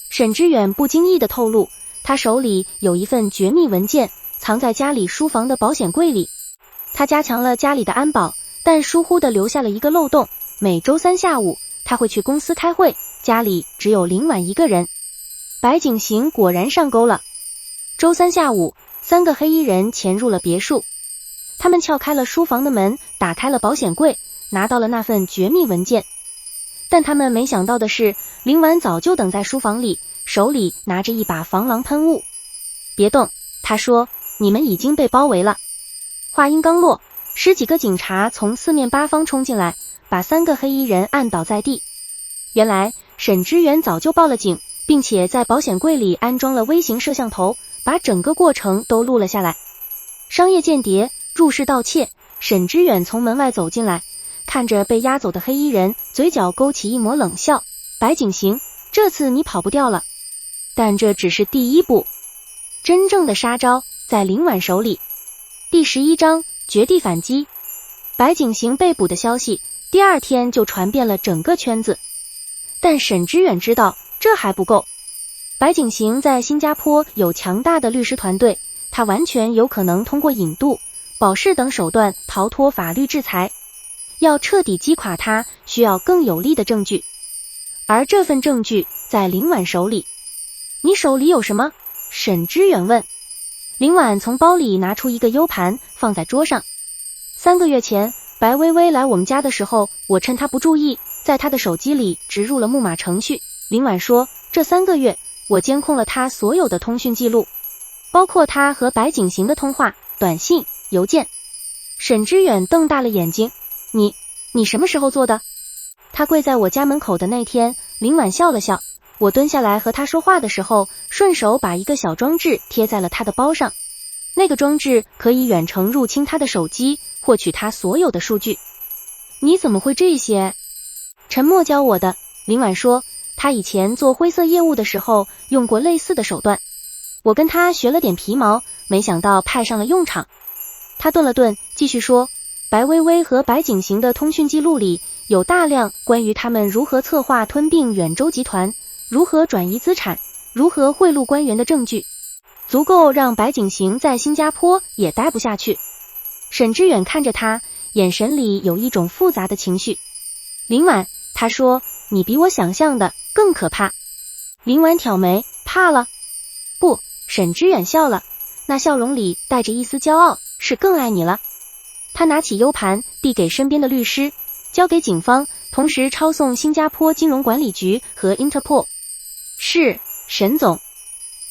沈知远不经意地透露，他手里有一份绝密文件，藏在家里书房的保险柜里。他加强了家里的安保，但疏忽地留下了一个漏洞，每周3下午他会去公司开会，家里只有林婉一个人。白景行果然上钩了。周3下午，3个黑衣人潜入了别墅，他们撬开了书房的门，打开了保险柜，拿到了那份绝密文件。但他们没想到的是，林婉早就等在书房里，手里拿着一把防狼喷雾。别动，他说，你们已经被包围了。话音刚落，10几个警察从四面八方冲进来，把3个黑衣人按倒在地。原来沈知远早就报了警，并且在保险柜里安装了微型摄像头，把整个过程都录了下来。商业间谍入室盗窃，沈知远从门外走进来，看着被押走的黑衣人，嘴角勾起一抹冷笑。白景行，这次你跑不掉了。但这只是第一步，真正的杀招在林婉手里。第11章绝地反击。白景行被捕的消息第2天就传遍了整个圈子，但沈知远知道这还不够。白景行在新加坡有强大的律师团队，他完全有可能通过引渡保释等手段逃脱法律制裁。要彻底击垮他，需要更有力的证据。而这份证据在林婉手里。你手里有什么？沈知远问。林婉从包里拿出一个 U 盘放在桌上。3个月前，白薇薇来我们家的时候，我趁她不注意，在她的手机里植入了木马程序。林婉说，这3个月，我监控了她所有的通讯记录，包括她和白景行的通话、短信、邮件。沈知远瞪大了眼睛，你什么时候做的？他跪在我家门口的那天。林婉笑了笑，我蹲下来和他说话的时候，顺手把一个小装置贴在了他的包上。那个装置可以远程入侵他的手机，获取他所有的数据。你怎么会这些？陈默教我的。林婉说，他以前做灰色业务的时候用过类似的手段，我跟他学了点皮毛，没想到派上了用场。他顿了顿，继续说，白薇薇和白景行的通讯记录里有大量关于他们如何策划吞并远州集团，如何转移资产，如何贿赂官员的证据，足够让白景行在新加坡也待不下去。沈知远看着他，眼神里有一种复杂的情绪。林婉，他说，你比我想象的更可怕。林婉挑眉，怕了？不，沈知远笑了，那笑容里带着一丝骄傲，是更爱你了。他拿起 U 盘递给身边的律师，交给警方，同时抄送新加坡金融管理局和 Interpol。 是，沈总。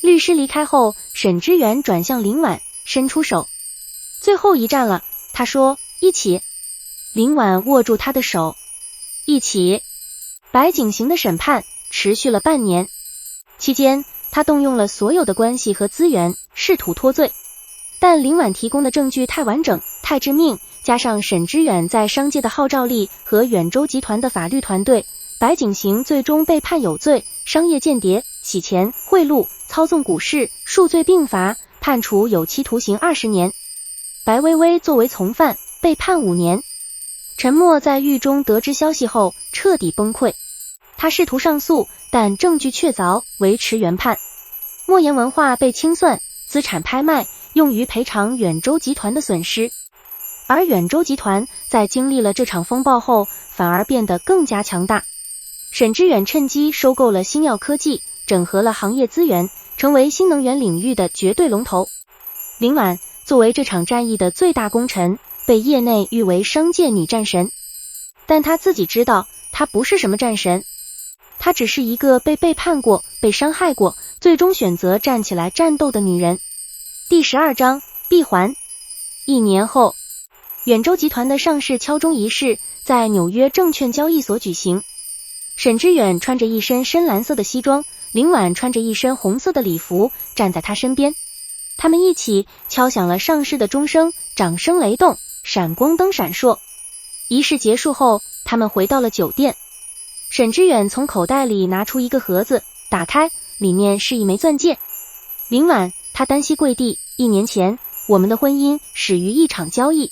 律师离开后，沈知远转向林婉，伸出手。最后一站了，他说，一起。林婉握住他的手，一起。白景行的审判持续了半年，期间他动用了所有的关系和资源，试图脱罪。但林婉提供的证据太完整、太致命，加上沈知远在商界的号召力和远州集团的法律团队，白景行最终被判有罪，商业间谍、洗钱、贿赂、操纵股市，数罪并罚，判处有期徒刑20年。白薇薇作为从犯被判5年。陈默在狱中得知消息后彻底崩溃，他试图上诉，但证据确凿，维持原判。莫言文化被清算，资产拍卖，用于赔偿远州集团的损失。而远州集团在经历了这场风暴后，反而变得更加强大。沈知远趁机收购了新药科技，整合了行业资源，成为新能源领域的绝对龙头。林婉作为这场战役的最大功臣，被业内誉为商界女战神。但她自己知道，她不是什么战神，她只是一个被背叛过、被伤害过，最终选择站起来战斗的女人。第12章闭环。1年后，远州集团的上市敲钟仪式在纽约证券交易所举行。沈知远穿着一身深蓝色的西装，林婉穿着一身红色的礼服站在他身边。他们一起敲响了上市的钟声，掌声雷动，闪光灯闪烁。仪式结束后，他们回到了酒店。沈知远从口袋里拿出一个盒子，打开，里面是一枚钻戒。林婉，他单膝跪地，1年前，我们的婚姻始于一场交易，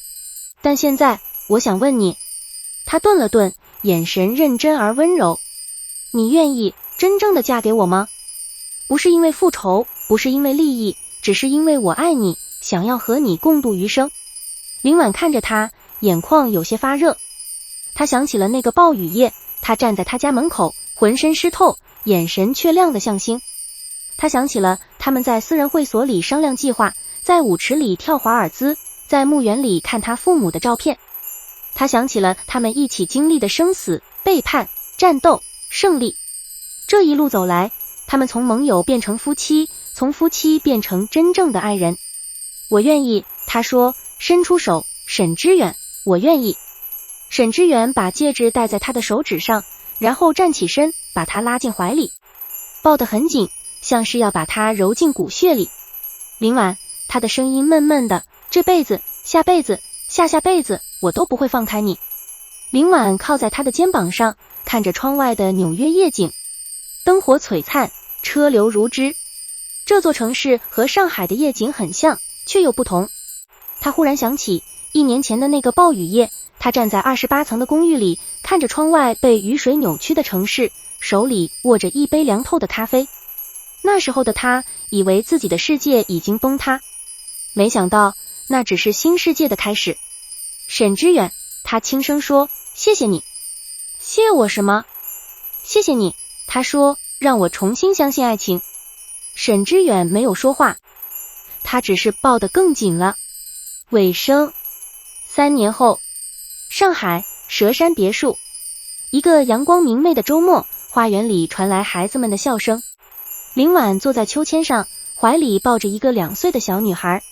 但现在，我想问你。他顿了顿，眼神认真而温柔。你愿意真正的嫁给我吗？不是因为复仇，不是因为利益，只是因为我爱你，想要和你共度余生。林婉看着他，眼眶有些发热。他想起了那个暴雨夜，他站在他家门口，浑身湿透，眼神却亮得像星。他想起了他们在私人会所里商量计划，在舞池里跳华尔兹，在墓园里看他父母的照片。他想起了他们一起经历的生死、背叛、战斗、胜利。这一路走来，他们从盟友变成夫妻，从夫妻变成真正的爱人。我愿意，他说，伸出手。沈知远，我愿意。沈知远把戒指戴在他的手指上，然后站起身，把他拉进怀里，抱得很紧，像是要把他揉进骨血里。林婉，他的声音闷闷的，这辈子、下辈子、下下辈子，我都不会放开你。林婉靠在他的肩膀上，看着窗外的纽约夜景，灯火璀璨，车流如织。这座城市和上海的夜景很像，却又不同。他忽然想起1年前的那个暴雨夜，他站在28层的公寓里，看着窗外被雨水扭曲的城市，手里握着一杯凉透的咖啡。那时候的他以为自己的世界已经崩塌，没想到那只是新世界的开始。沈之远，他轻声说，谢谢你。谢我什么？谢谢你，他说，让我重新相信爱情。沈之远没有说话，他只是抱得更紧了。尾声。3年后，上海佘山别墅，一个阳光明媚的周末，花园里传来孩子们的笑声。林婉坐在秋千上，怀里抱着一个2岁的小女孩。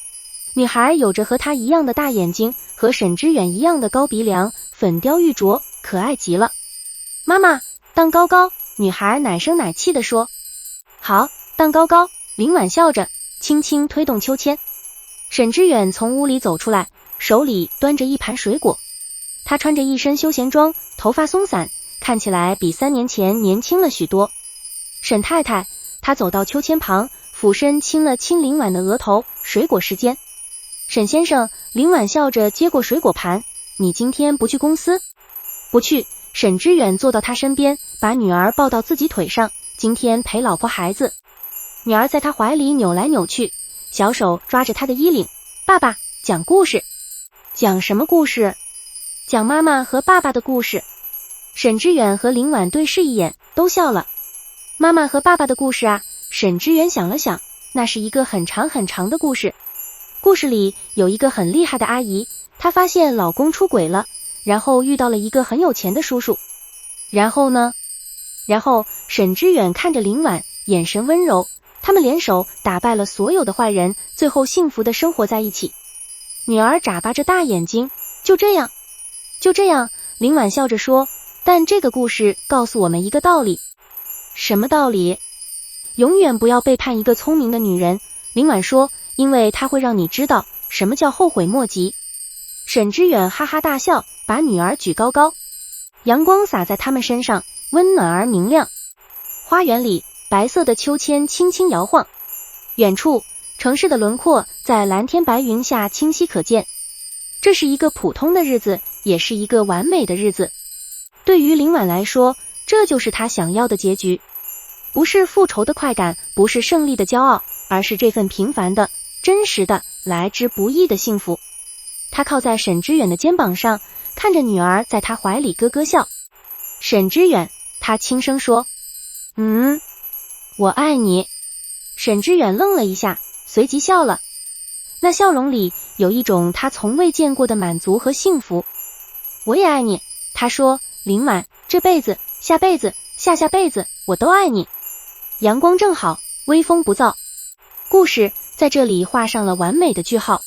女孩有着和她一样的大眼睛，和沈之远一样的高鼻梁，粉雕玉琢，可爱极了。妈妈，荡高高，女孩奶声奶气地说。好，荡高高，林婉笑着，轻轻推动秋千。沈之远从屋里走出来，手里端着一盘水果。他穿着一身休闲装，头发松散，看起来比3年前年轻了许多。沈太太，她走到秋千旁，俯身亲了亲林婉的额头。水果时间。沈先生，林婉笑着接过水果盘。你今天不去公司？不去。沈之远坐到他身边，把女儿抱到自己腿上。今天陪老婆孩子。女儿在他怀里扭来扭去，小手抓着他的衣领。爸爸，讲故事。讲什么故事？讲妈妈和爸爸的故事。沈之远和林婉对视一眼，都笑了。妈妈和爸爸的故事啊。沈之远想了想，那是一个很长很长的故事。故事里有一个很厉害的阿姨，她发现老公出轨了，然后遇到了一个很有钱的叔叔。然后呢？然后沈之远看着林婉，眼神温柔，他们联手打败了所有的坏人，最后幸福的生活在一起。女儿眨巴着大眼睛，就这样。就这样，林婉笑着说，但这个故事告诉我们一个道理。什么道理？永远不要背叛一个聪明的女人。林婉说，因为她会让你知道什么叫后悔莫及。沈之远哈哈大笑，把女儿举高高。阳光洒在他们身上，温暖而明亮。花园里，白色的秋千轻轻摇晃。远处，城市的轮廓在蓝天白云下清晰可见。这是一个普通的日子，也是一个完美的日子。对于林婉来说，这就是她想要的结局。不是复仇的快感，不是胜利的骄傲，而是这份平凡的、真实的、来之不易的幸福。她靠在沈之远的肩膀上，看着女儿在他怀里咯咯笑。沈之远，他轻声说，我爱你。沈之远愣了一下，随即笑了。那笑容里有一种他从未见过的满足和幸福。我也爱你，他说，林婉，这辈子、下辈子、下下辈子，我都爱你。阳光正好，微风不燥。故事在这里画上了完美的句号。